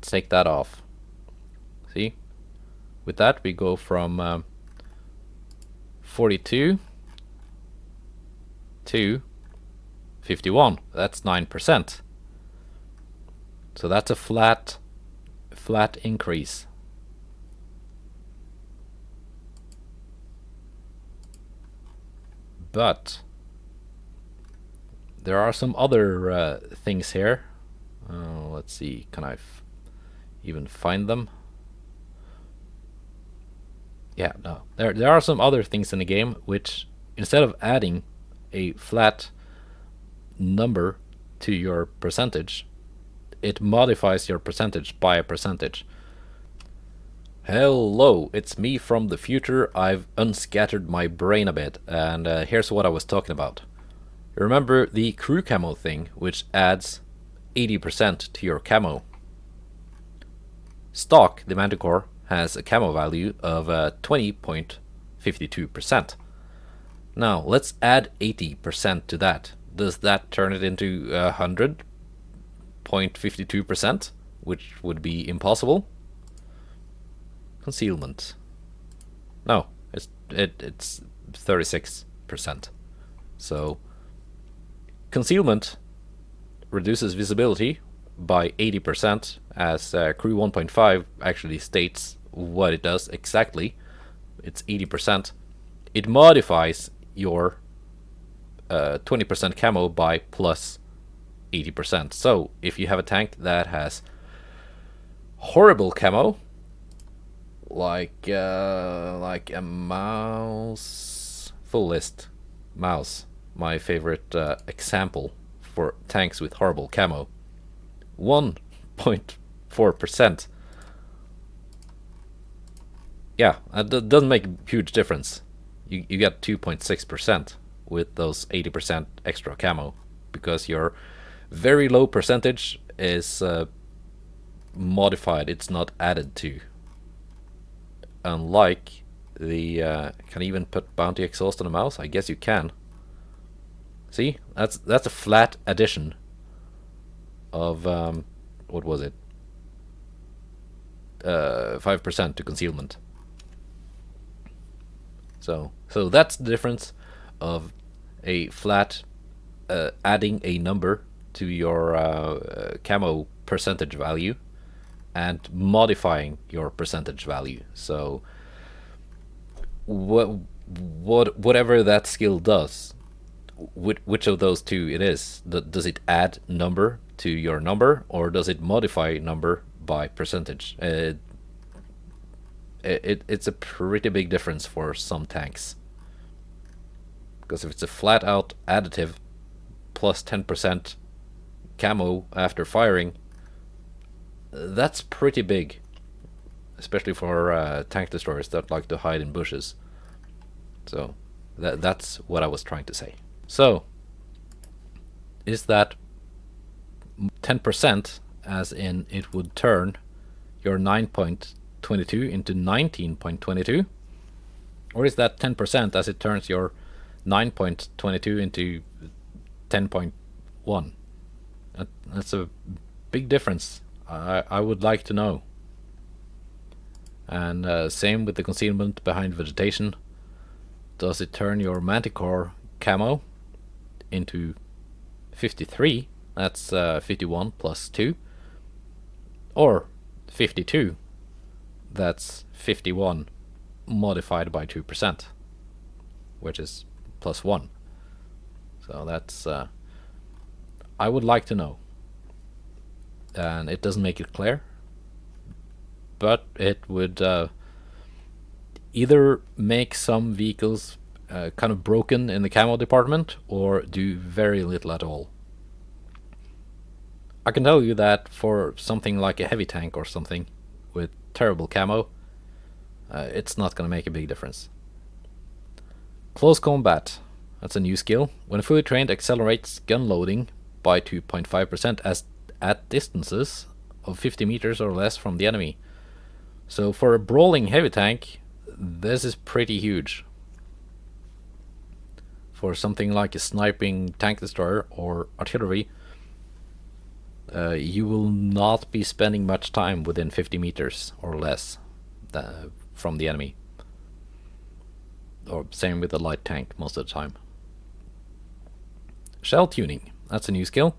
take that off. See, with that we go from 42 to 51. That's 9%. So that's a flat increase. But there are some other things here. Let's see, can I even find them? Yeah, no. There are some other things in the game which, instead of adding a flat number to your percentage, it modifies your percentage by a percentage. Hello, it's me from the future. I've unscattered my brain a bit, and here's what I was talking about. Remember the crew camo thing, which adds 80% to your camo? Stock, the manticore, has a camo value of 20.52%. Now, let's add 80% to that. Does that turn it into 100.52%, which would be impossible? Concealment. No, it's 36%. So concealment reduces visibility by 80%, as Crew 1.5 actually states what it does exactly. It's 80%. It modifies your 20% camo by plus 80%. So if you have a tank that has horrible camo, like a mouse, full list, mouse, my favorite example for tanks with horrible camo, 1.4%. Yeah, that doesn't make a huge difference. You get 2.6% with those 80% extra camo, because your very low percentage is modified, it's not added to. Unlike the can I even put bounty exhaust on a mouse? I guess you can. See, that's a flat addition of what was it, 5% to concealment. So that's the difference of a flat adding a number to your camo percentage value and modifying your percentage value. So whatever that skill does, which of those two it is, does it add number to your number, or does it modify number by percentage? It's a pretty big difference for some tanks, because if it's a flat out additive plus 10% camo after firing, that's pretty big, especially for tank destroyers that like to hide in bushes. So that's what I was trying to say. So is that 10%, as in it would turn your 9.22 into 19.22, Or is that 10% as it turns your 9.22 into 10.1? That's a big difference. I would like to know. And same with the concealment behind vegetation. Does it turn your Manticore camo into 53? That's 51 plus 2. Or 52? That's 51 modified by 2%, which is plus 1. So that's... I would like to know. And it doesn't make it clear, but it would either make some vehicles kind of broken in the camo department or do very little at all. I can tell you that for something like a heavy tank or something with terrible camo, it's not going to make a big difference. Close combat. That's a new skill. When fully trained, accelerates gun loading by 2.5% as at distances of 50 meters or less from the enemy. So for a brawling heavy tank, this is pretty huge. For something like a sniping tank destroyer or artillery, you will not be spending much time within 50 meters or less from the enemy. Or same with the light tank most of the time. Shell tuning, that's a new skill.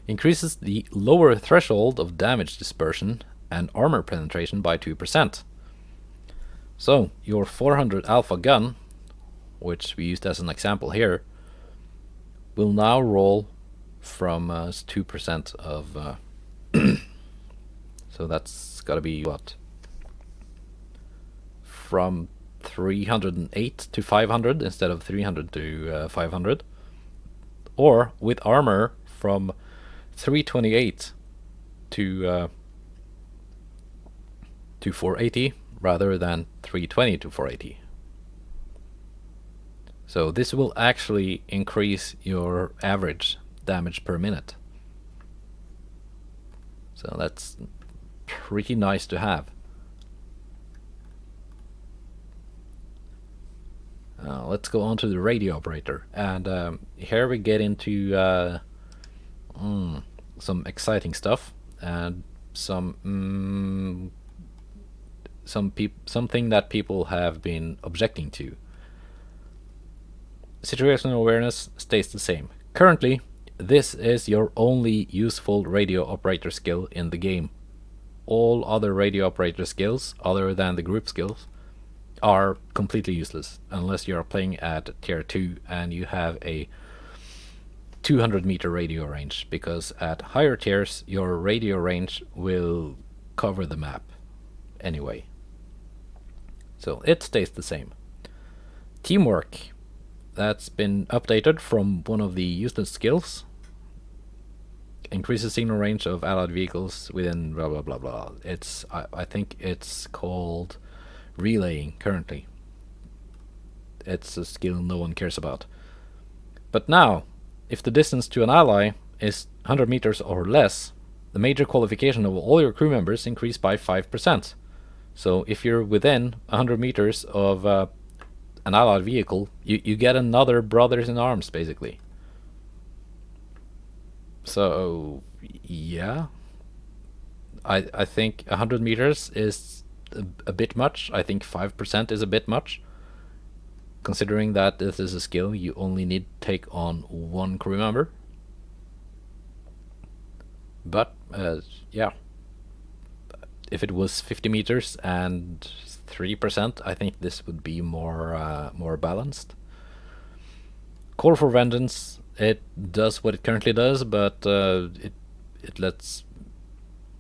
Increases the lower threshold of damage dispersion and armor penetration by 2%. So your 400 alpha gun, which we used as an example here, will now roll from 2% of so that's got to be what, from 308 to 500 instead of 300 to 500, or with armor from 328 to 480 rather than 320 to 480. So this will actually increase your average damage per minute. So that's pretty nice to have. Let's go on to the radio operator, and here we get into some exciting stuff and something that people have been objecting to. Situational awareness stays the same. Currently, this is your only useful radio operator skill in the game. All other radio operator skills, other than the group skills, are completely useless unless you are playing at tier 2 and you have a 200 meter radio range, because at higher tiers your radio range will cover the map anyway. So it stays the same. Teamwork, that's been updated from one of the useless skills. Increases signal range of allied vehicles within blah blah blah blah. It's I think it's called relaying currently. It's a skill no one cares about. But now, if the distance to an ally is 100 meters or less, the major qualification of all your crew members increase by 5%. So if you're within 100 meters of an allied vehicle, you get another brothers in arms, basically. So, yeah. I think 100 meters is a bit much. I think 5% is a bit much. Considering that this is a skill you only need to take on one crew member. But, yeah. If it was 50 meters and 3%, I think this would be more balanced. Call for Vengeance, it does what it currently does, but it lets...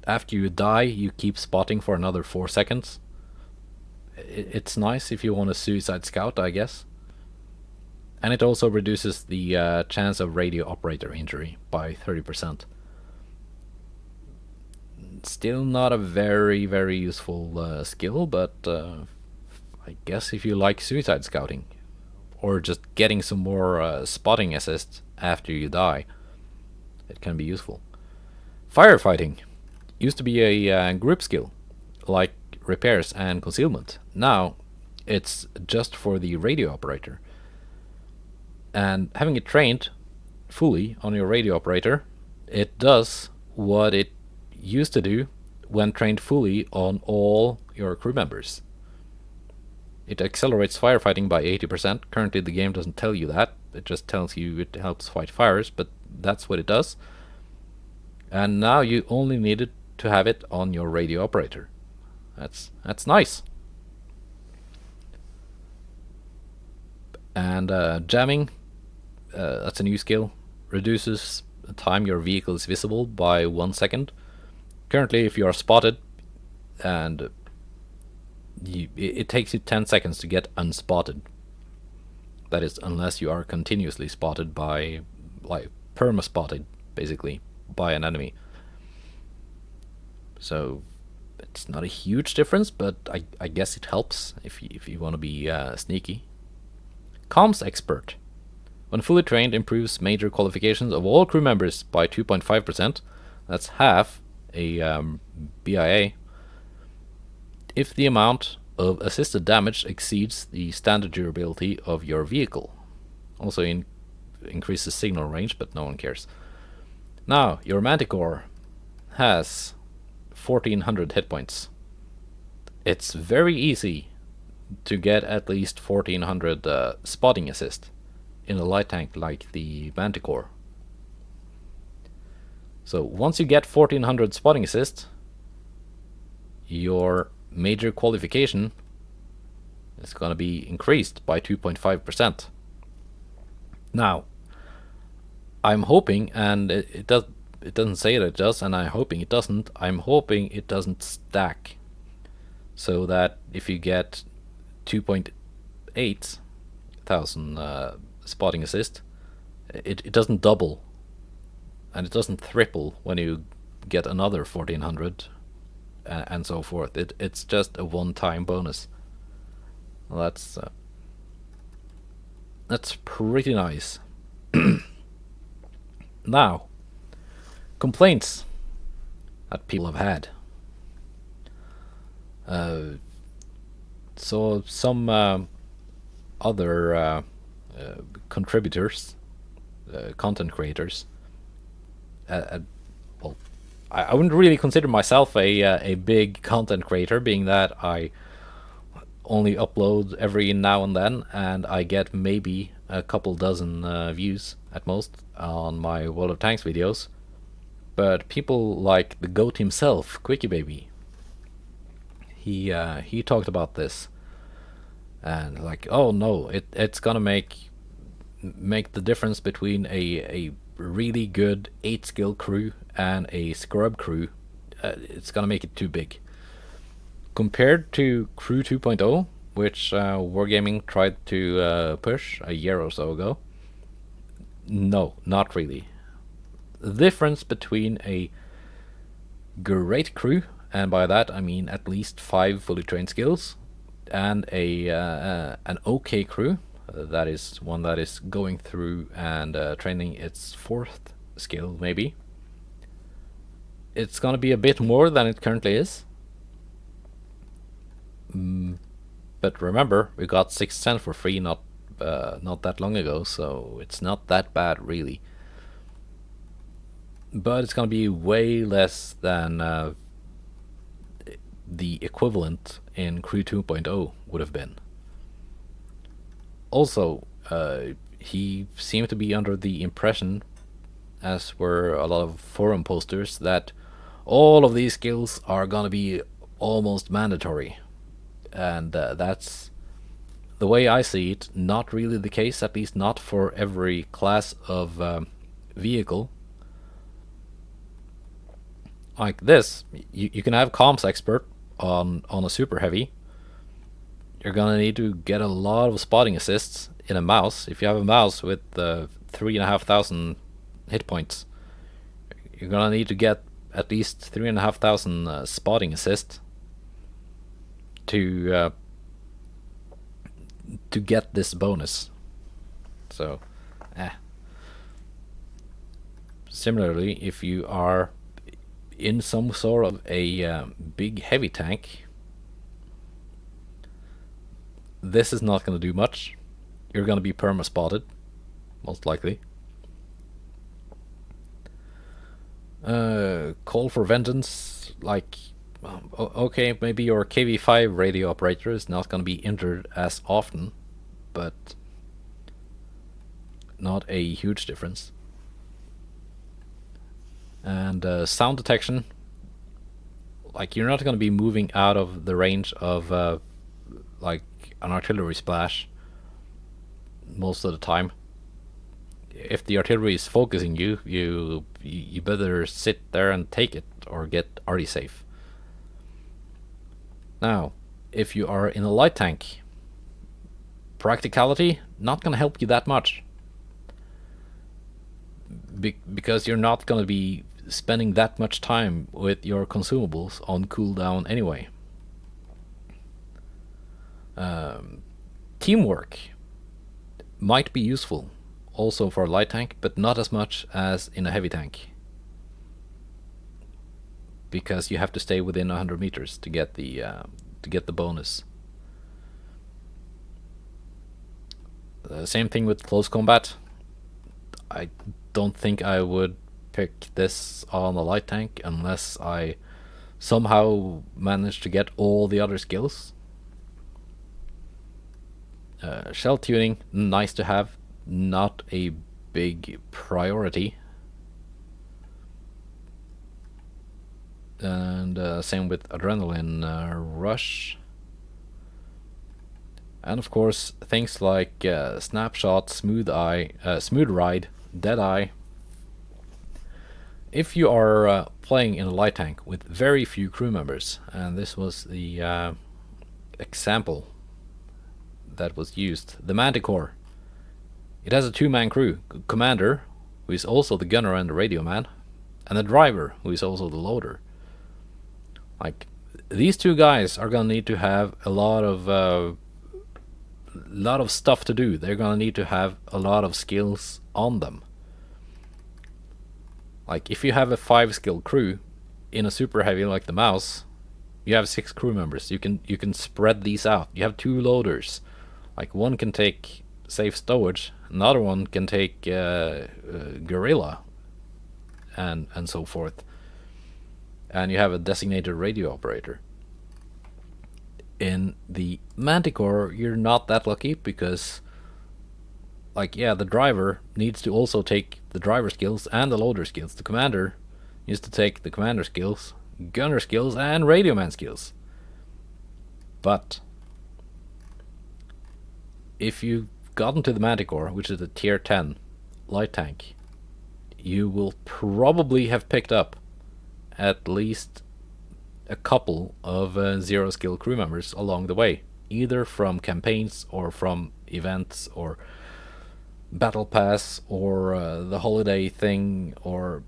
After you die, you keep spotting for another 4 seconds. It's nice if you want a suicide scout, I guess. And it also reduces the chance of radio operator injury by 30%. Still not a very, very useful skill, but I guess if you like suicide scouting, or just getting some more spotting assist after you die, it can be useful. Firefighting used to be a group skill, like repairs and concealment. Now It's just for the radio operator. And having it trained fully on your radio operator, it does what it used to do when trained fully on all your crew members. It accelerates firefighting by 80%. Currently the game doesn't tell you that. It just tells you it helps fight fires, but that's what it does. And now you only needed to have it on your radio operator. That's nice. And jamming, that's a new skill. Reduces the time your vehicle is visible by 1 second. Currently, if you are spotted, and it takes you 10 seconds to get unspotted. That is, unless you are continuously spotted by, like, perma-spotted, basically, by an enemy. So it's not a huge difference, but I guess it helps if you want to be sneaky. Comms expert. When fully trained, improves major qualifications of all crew members by 2.5%. That's half a BIA. If the amount of assisted damage exceeds the standard durability of your vehicle. Also increases signal range, but no one cares. Now, your Manticore has 1400 hit points. It's very easy to get at least 1400 spotting assist in a light tank like the Manticore. So once you get 1400 spotting assist, your major qualification is going to be increased by 2.5%. Now, I'm hoping, and it doesn't say that it does, and I'm hoping it doesn't. I'm hoping it doesn't stack, so that if you get 2.8 thousand spotting assist, it doesn't double, and it doesn't triple when you get another 1400, and so forth. It's just a one-time bonus. Well, that's pretty nice. Now, complaints that people have had. So some other contributors, content creators. Well, I wouldn't really consider myself a big content creator, being that I only upload every now and then, and I get maybe a couple dozen views at most on my World of Tanks videos. But people like the GOAT himself, Quickie Baby, he talked about this, and like, oh no, it's gonna make the difference between a really good 8-skill crew and a scrub crew. It's gonna make it too big. Compared to Crew 2.0, which Wargaming tried to push a year or so ago, no, not really. The difference between a great crew, and by that I mean at least 5 fully trained skills, and an okay crew, that is one that is going through and training its 4th skill maybe, it's gonna be a bit more than it currently is. But remember, we got 610 for free not that long ago, so it's not that bad really. But it's gonna be way less than the equivalent in Crew 2.0 would have been. Also, he seemed to be under the impression, as were a lot of forum posters, that all of these skills are gonna be almost mandatory. And that's, the way I see it, not really the case, at least not for every class of vehicle. Like this, you can have comms expert on a super heavy. You're gonna need to get a lot of spotting assists in a mouse. If you have a mouse with 3,500 hit points, you're gonna need to get at least 3,500 spotting assist to get this bonus. So, similarly, if you are in some sort of a big heavy tank, this is not going to do much. You're going to be perma spotted, most likely. Call for vengeance, like, okay, maybe your KV5 radio operator is not going to be injured as often, but not a huge difference. And sound detection, like, you're not going to be moving out of the range of like an artillery splash most of the time. If the artillery is focusing you, you better sit there and take it or get arty safe. Now, if you are in a light tank, practicality not gonna help you that much, because you're not gonna be spending that much time with your consumables on cooldown anyway. Teamwork might be useful also for a light tank, but not as much as in a heavy tank, because you have to stay within 100 meters to get the bonus. Same thing with close combat. I don't think I would pick this on a light tank unless I somehow manage to get all the other skills. Shell tuning, nice to have, not a big priority. And same with adrenaline rush. And of course things like snapshot, smooth ride, dead eye. If you are playing in a light tank with very few crew members, and this was the example that was used, the Manticore, it has a 2-man crew, commander, who is also the gunner and the radio man, and a driver, who is also the loader. Like, these two guys are gonna need to have a lot of stuff to do. They're gonna need to have a lot of skills on them. Like, if you have a 5-skill crew in a super heavy like the Mouse, you have 6 crew members. You can spread these out. You have 2 loaders. Like, one can take safe stowage, another one can take guerrilla, and so forth. And you have a designated radio operator. In the Manticore, you're not that lucky, because, like, yeah, the driver needs to also take the driver skills and the loader skills. The commander needs to take the commander skills, gunner skills, and radio man skills. But if you've gotten to the Manticore, which is a tier 10 light tank, you will probably have picked up at least a couple of 0-skill crew members along the way, either from campaigns or from events or battle pass or the holiday thing or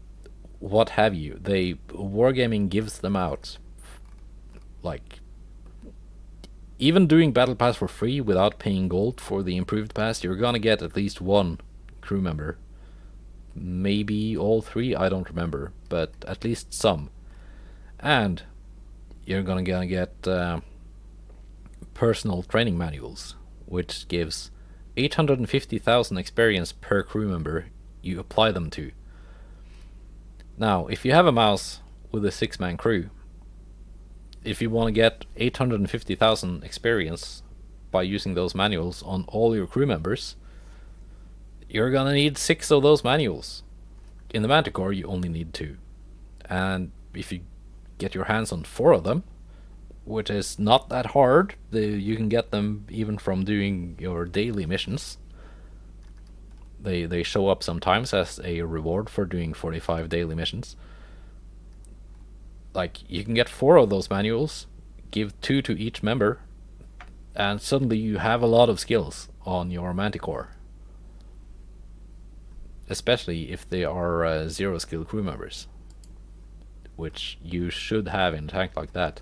what have you. Wargaming gives them out. Like, even doing battle pass for free without paying gold for the improved pass, you're gonna get at least 1 crew member, maybe all 3, I don't remember, but at least some. And you're gonna get personal training manuals, which gives 850,000 experience per crew member you apply them to. Now, if you have a Mouse with a 6-man crew, if you want to get 850,000 experience by using those manuals on all your crew members, you're gonna need 6 of those manuals. In the Manticore, you only need 2. And if you get your hands on 4 of them, which is not that hard, you can get them even from doing your daily missions. They show up sometimes as a reward for doing 45 daily missions. Like, you can get 4 of those manuals, give 2 to each member, and suddenly you have a lot of skills on your Manticore. Especially if they are 0-skill crew members, which you should have in a tank like that.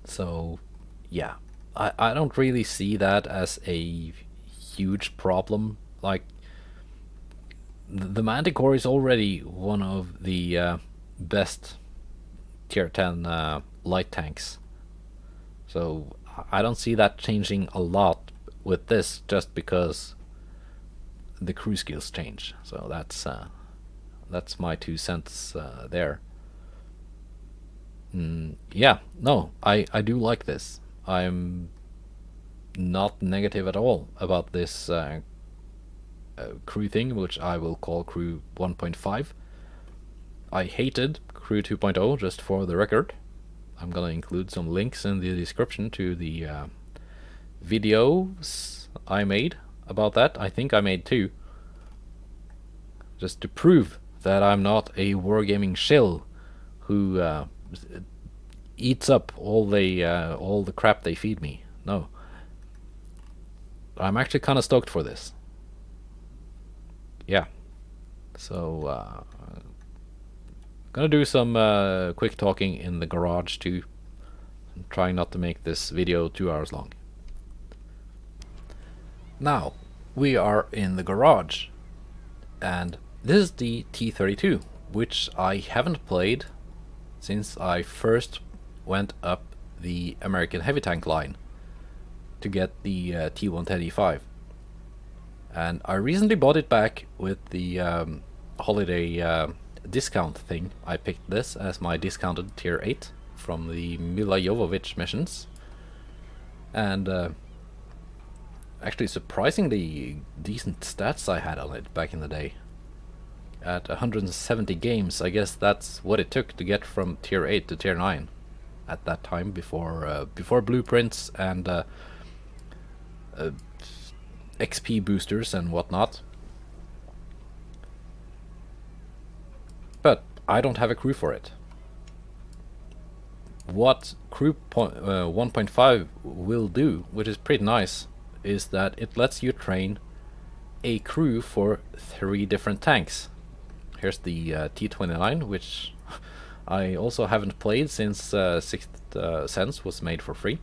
So, yeah, I don't really see that as a huge problem. Like, the Manticore is already one of the best tier 10 light tanks. So I don't see that changing a lot with this, just because the crew skills change. So that's my 2 cents there. Yeah, no, I do like this. I'm not negative at all about this crew thing, which I will call crew 1.5. I hated crew 2.0, just for the record. I'm gonna include some links in the description to the videos I made about that. I think I made 2, just to prove that I'm not a wargaming shill who eats up all the crap they feed me. No, I'm actually kind of stoked for this. Yeah, so gonna do some quick talking in the garage too. I'm trying not to make this video 2 hours long. Now we are in the garage, and this is the T-32, which I haven't played since I first went up the American heavy tank line to get the T-110E5. And I recently bought it back with the holiday discount thing. I picked this as my discounted tier 8 from the Mila Jovovich missions. And actually surprisingly decent stats I had on it back in the day. At 170 games, I guess that's what it took to get from tier 8 to tier 9 at that time, before blueprints and XP boosters and whatnot. But I don't have a crew for it. What crew 1.5 will do, which is pretty nice, is that it lets you train a crew for 3 different tanks. Here's the T-29, which I also haven't played since Sixth Sense was made for free.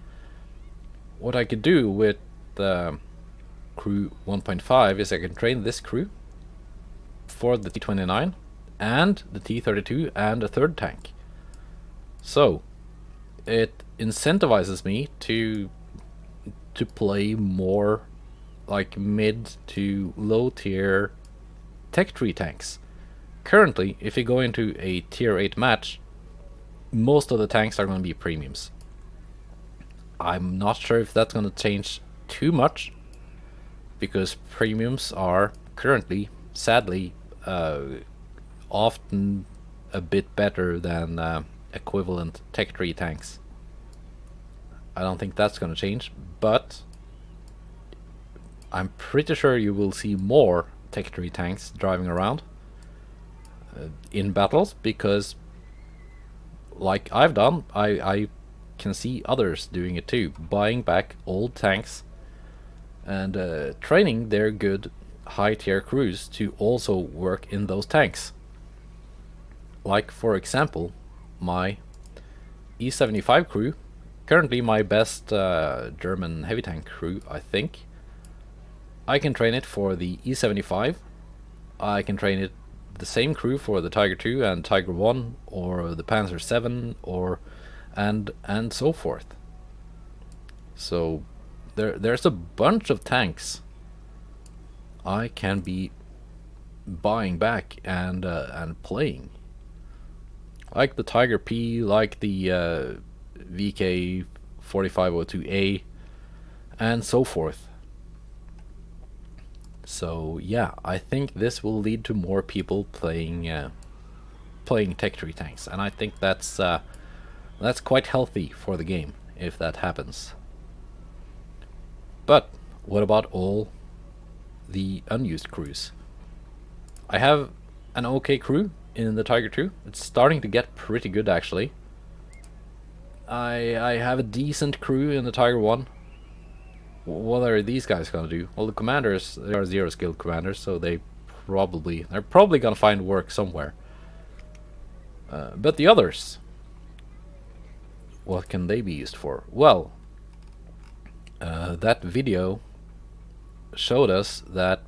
What I could do with crew 1.5 is I can train this crew for the T-29 and the T-32 and a 3rd tank. So it incentivizes me to play more like mid to low tier tech tree tanks. Currently, if you go into a tier 8 match, most of the tanks are going to be premiums. I'm not sure if that's going to change too much, because premiums are currently, sadly, often a bit better than equivalent tech tree tanks. I don't think that's going to change, but I'm pretty sure you will see more tech tree tanks driving around in battles, because like I've done, I can see others doing it too, buying back old tanks and training their good high tier crews to also work in those tanks. Like for example, my E75 crew, currently my best German heavy tank crew, I think. I can train it for the E75. I can train it the same crew for the Tiger 2 and Tiger 1, or the Panzer 7, or and so forth. So there's a bunch of tanks I can be buying back and playing, like the Tiger P, like the VK 4502A, and so forth. So yeah, I think this will lead to more people playing tech tree tanks, and I think that's quite healthy for the game if that happens. But what about all the unused crews? I have an okay crew in the Tiger 2. It's starting to get pretty good actually. I have a decent crew in the Tiger 1. What are these guys gonna do? Well, the commanders, they are 0 skill commanders, so they're probably gonna find work somewhere. But the others, what can they be used for? Well, that video showed us that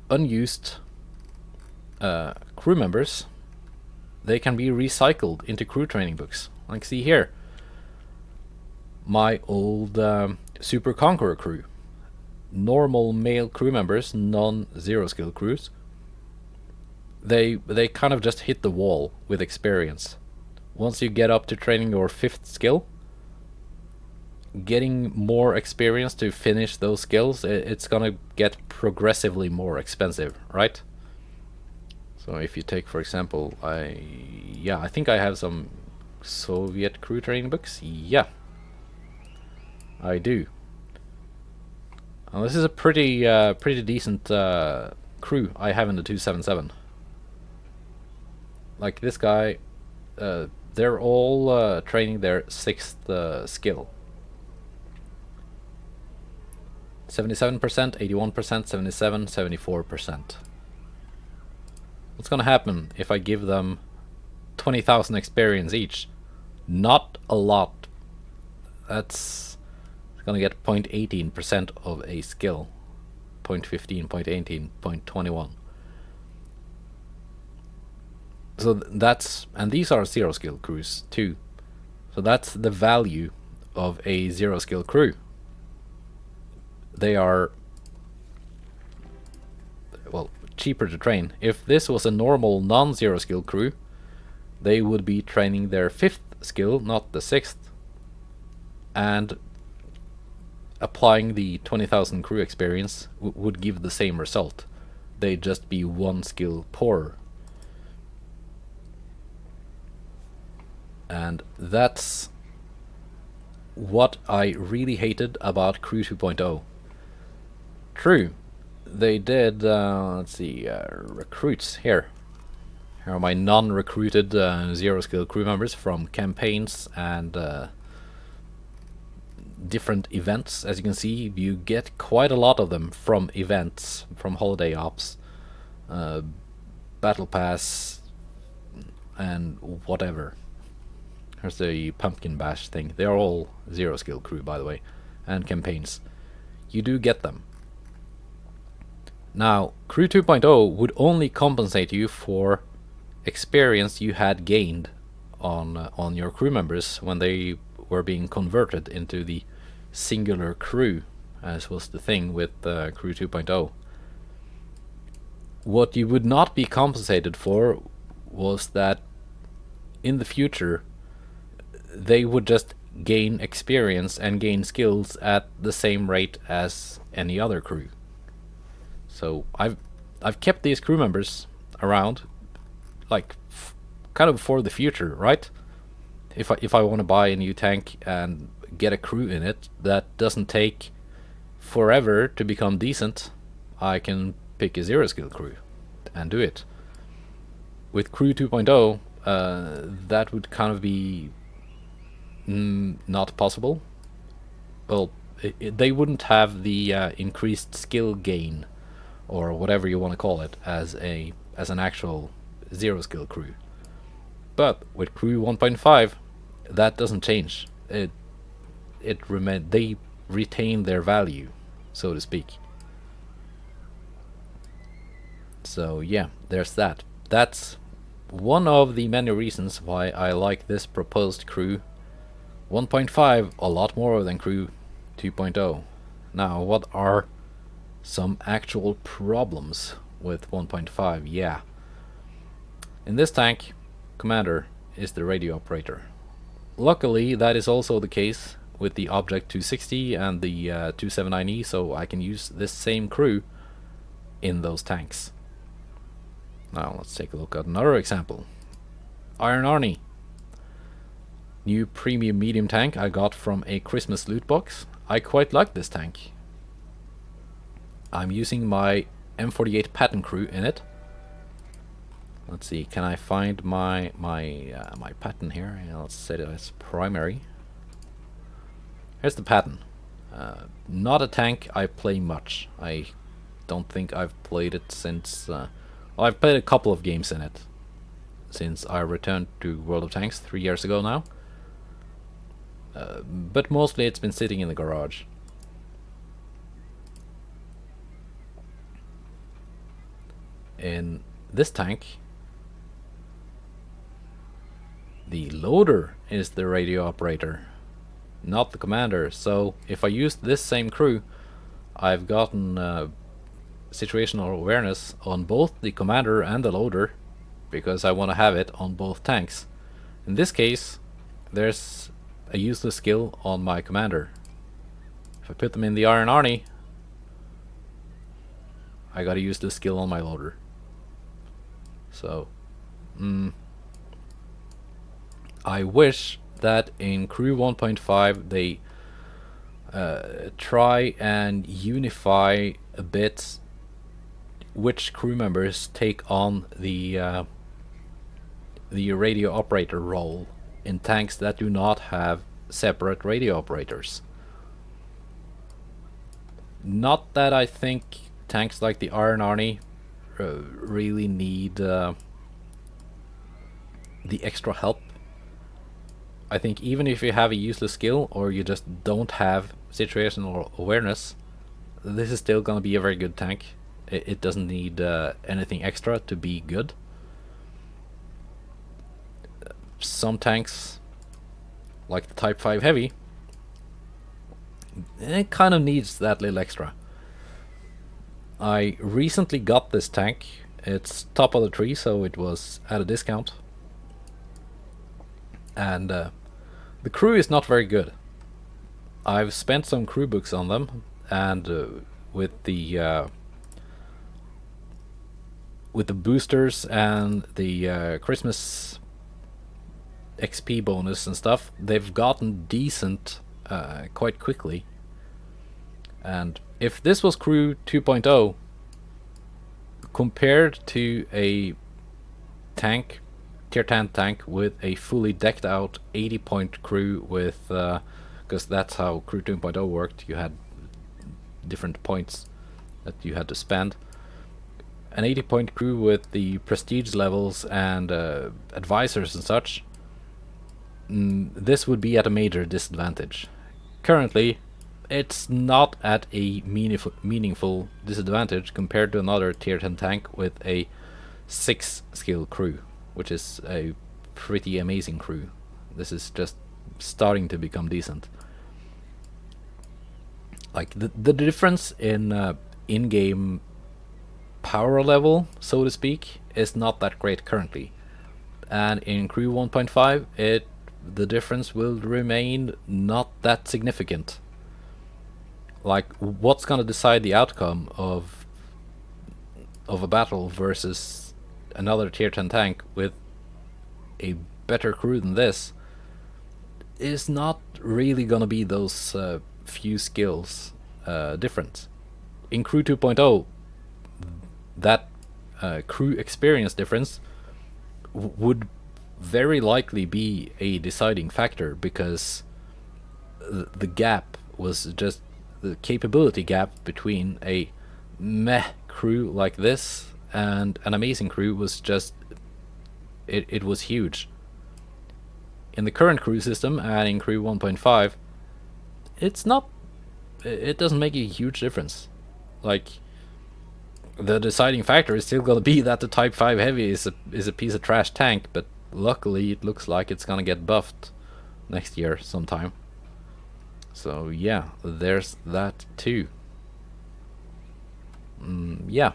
unused crew members, they can be recycled into crew training books. Like see here, my old Super Conqueror crew. Normal male crew members, non-zero skill crews, they kind of just hit the wall with experience. Once you get up to training your 5th skill, getting more experience to finish those skills, it's gonna get progressively more expensive, right? So if you take, for example, I think I have some Soviet crew training books. Yeah, I do. And this is a pretty decent crew I have in the 277. Like this guy, they're all training their 6th skill. 77%, 81%, 77, 74%. What's gonna happen if I give them 20,000 experience each? Not a lot. That's gonna get 0.18% of a skill. 0.15, 0.18, 0.21. So that's, and these are 0 skill crews too. So that's the value of a 0 skill crew. They are, well, cheaper to train. If this was a normal non-zero skill crew, they would be training their 5th skill, not the 6th, and applying the 20,000 crew experience would give the same result. They'd just be 1 skill poorer. And that's what I really hated about Crew 2.0. True, they did, let's see, recruits here. Here are my non-recruited 0 skill crew members from campaigns and different events. As you can see, you get quite a lot of them from events, from holiday ops, battle pass, and whatever. Here's the pumpkin bash thing. They are all 0 skill crew, by the way, and campaigns. You do get them. Now, Crew 2.0 would only compensate you for experience you had gained on your crew members when they were being converted into the singular crew, as was the thing with Crew 2.0. What you would not be compensated for was that in the future they would just gain experience and gain skills at the same rate as any other crew. So I've kept these crew members around, like kind of for the future, right? If I want to buy a new tank and get a crew in it that doesn't take forever to become decent, I can pick a 0 skill crew and do it. With Crew 2.0, that would kind of be not possible. Well, they wouldn't have the increased skill gain, or whatever you want to call it, as an actual 0 skill crew. But with Crew 1.5, that doesn't change. They retain their value, so to speak. So yeah, there's that. That's one of the many reasons why I like this proposed Crew 1.5 a lot more than Crew 2.0. Now, what are some actual problems with 1.5? Yeah. In this tank, commander is the radio operator. Luckily, that is also the case with the Object 260 and the 279E, so I can use this same crew in those tanks. Now let's take a look at another example. Iron Arnie. New premium medium tank I got from a Christmas loot box. I quite like this tank. I'm using my M48 Patton crew in it. Let's see, can I find my Patton here? Yeah, let's say that it's primary. Here's the Patton. Not a tank I play much. I don't think I've played it since... well, I've played a couple of games in it since I returned to World of Tanks 3 years ago now. But mostly it's been sitting in the garage. In this tank, the loader is the radio operator. not the commander. So if I use this same crew, I've gotten situational awareness on both the commander and the loader, because I want to have it on both tanks. In this case, there's a useless skill on my commander. If I put them in the Iron Army, I gotta use this skill on my loader. So, I wish that in Crew 1.5 they try and unify a bit which crew members take on the radio operator role in tanks that do not have separate radio operators. Not that I think tanks like the Iron Army really need the extra help. I think even if you have a useless skill or you just don't have situational awareness, this is still gonna be a very good tank. It doesn't need anything extra to be good. Some tanks, like the Type 5 Heavy, it kind of needs that little extra. I recently got this tank. It's top of the tree, so it was at a discount. And the crew is not very good. I've spent some crew books on them, and with the boosters and the Christmas XP bonus and stuff, they've gotten decent quite quickly. And if this was Crew 2.0 compared to a tank, tier 10 tank with a fully decked out 80-point crew with because that's how Crew 2.0 worked, you had different points that you had to spend. An 80-point crew with the prestige levels and advisors and such, this would be at a major disadvantage. Currently, it's not at a meaningful disadvantage compared to another tier 10 tank with a 6 skill crew, which is a pretty amazing crew. This is just starting to become decent. Like the difference in in-game power level, so to speak, is not that great currently. And in Crew 1.5, the difference will remain not that significant. Like, what's gonna decide the outcome of a battle versus another tier 10 tank with a better crew than this is not really gonna be those few skills difference. In Crew 2.0, that crew experience difference would very likely be a deciding factor, because the gap was just the capability gap between a meh crew like this and an amazing crew was just it was huge. In the current crew system and in Crew 1.5, it doesn't make a huge difference. Like, the deciding factor is still gonna be that the Type 5 Heavy is a piece of trash tank, but luckily it looks like it's gonna get buffed next year sometime. So yeah, there's that too. Yeah.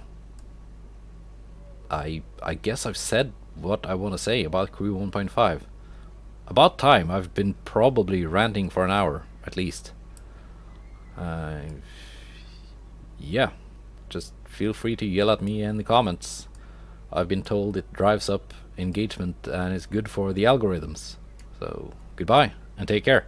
I guess I've said what I want to say about Crew 1.5. About time. I've been probably ranting for an hour at least. Yeah, just feel free to yell at me in the comments. I've been told it drives up engagement and is good for the algorithms. So goodbye and take care.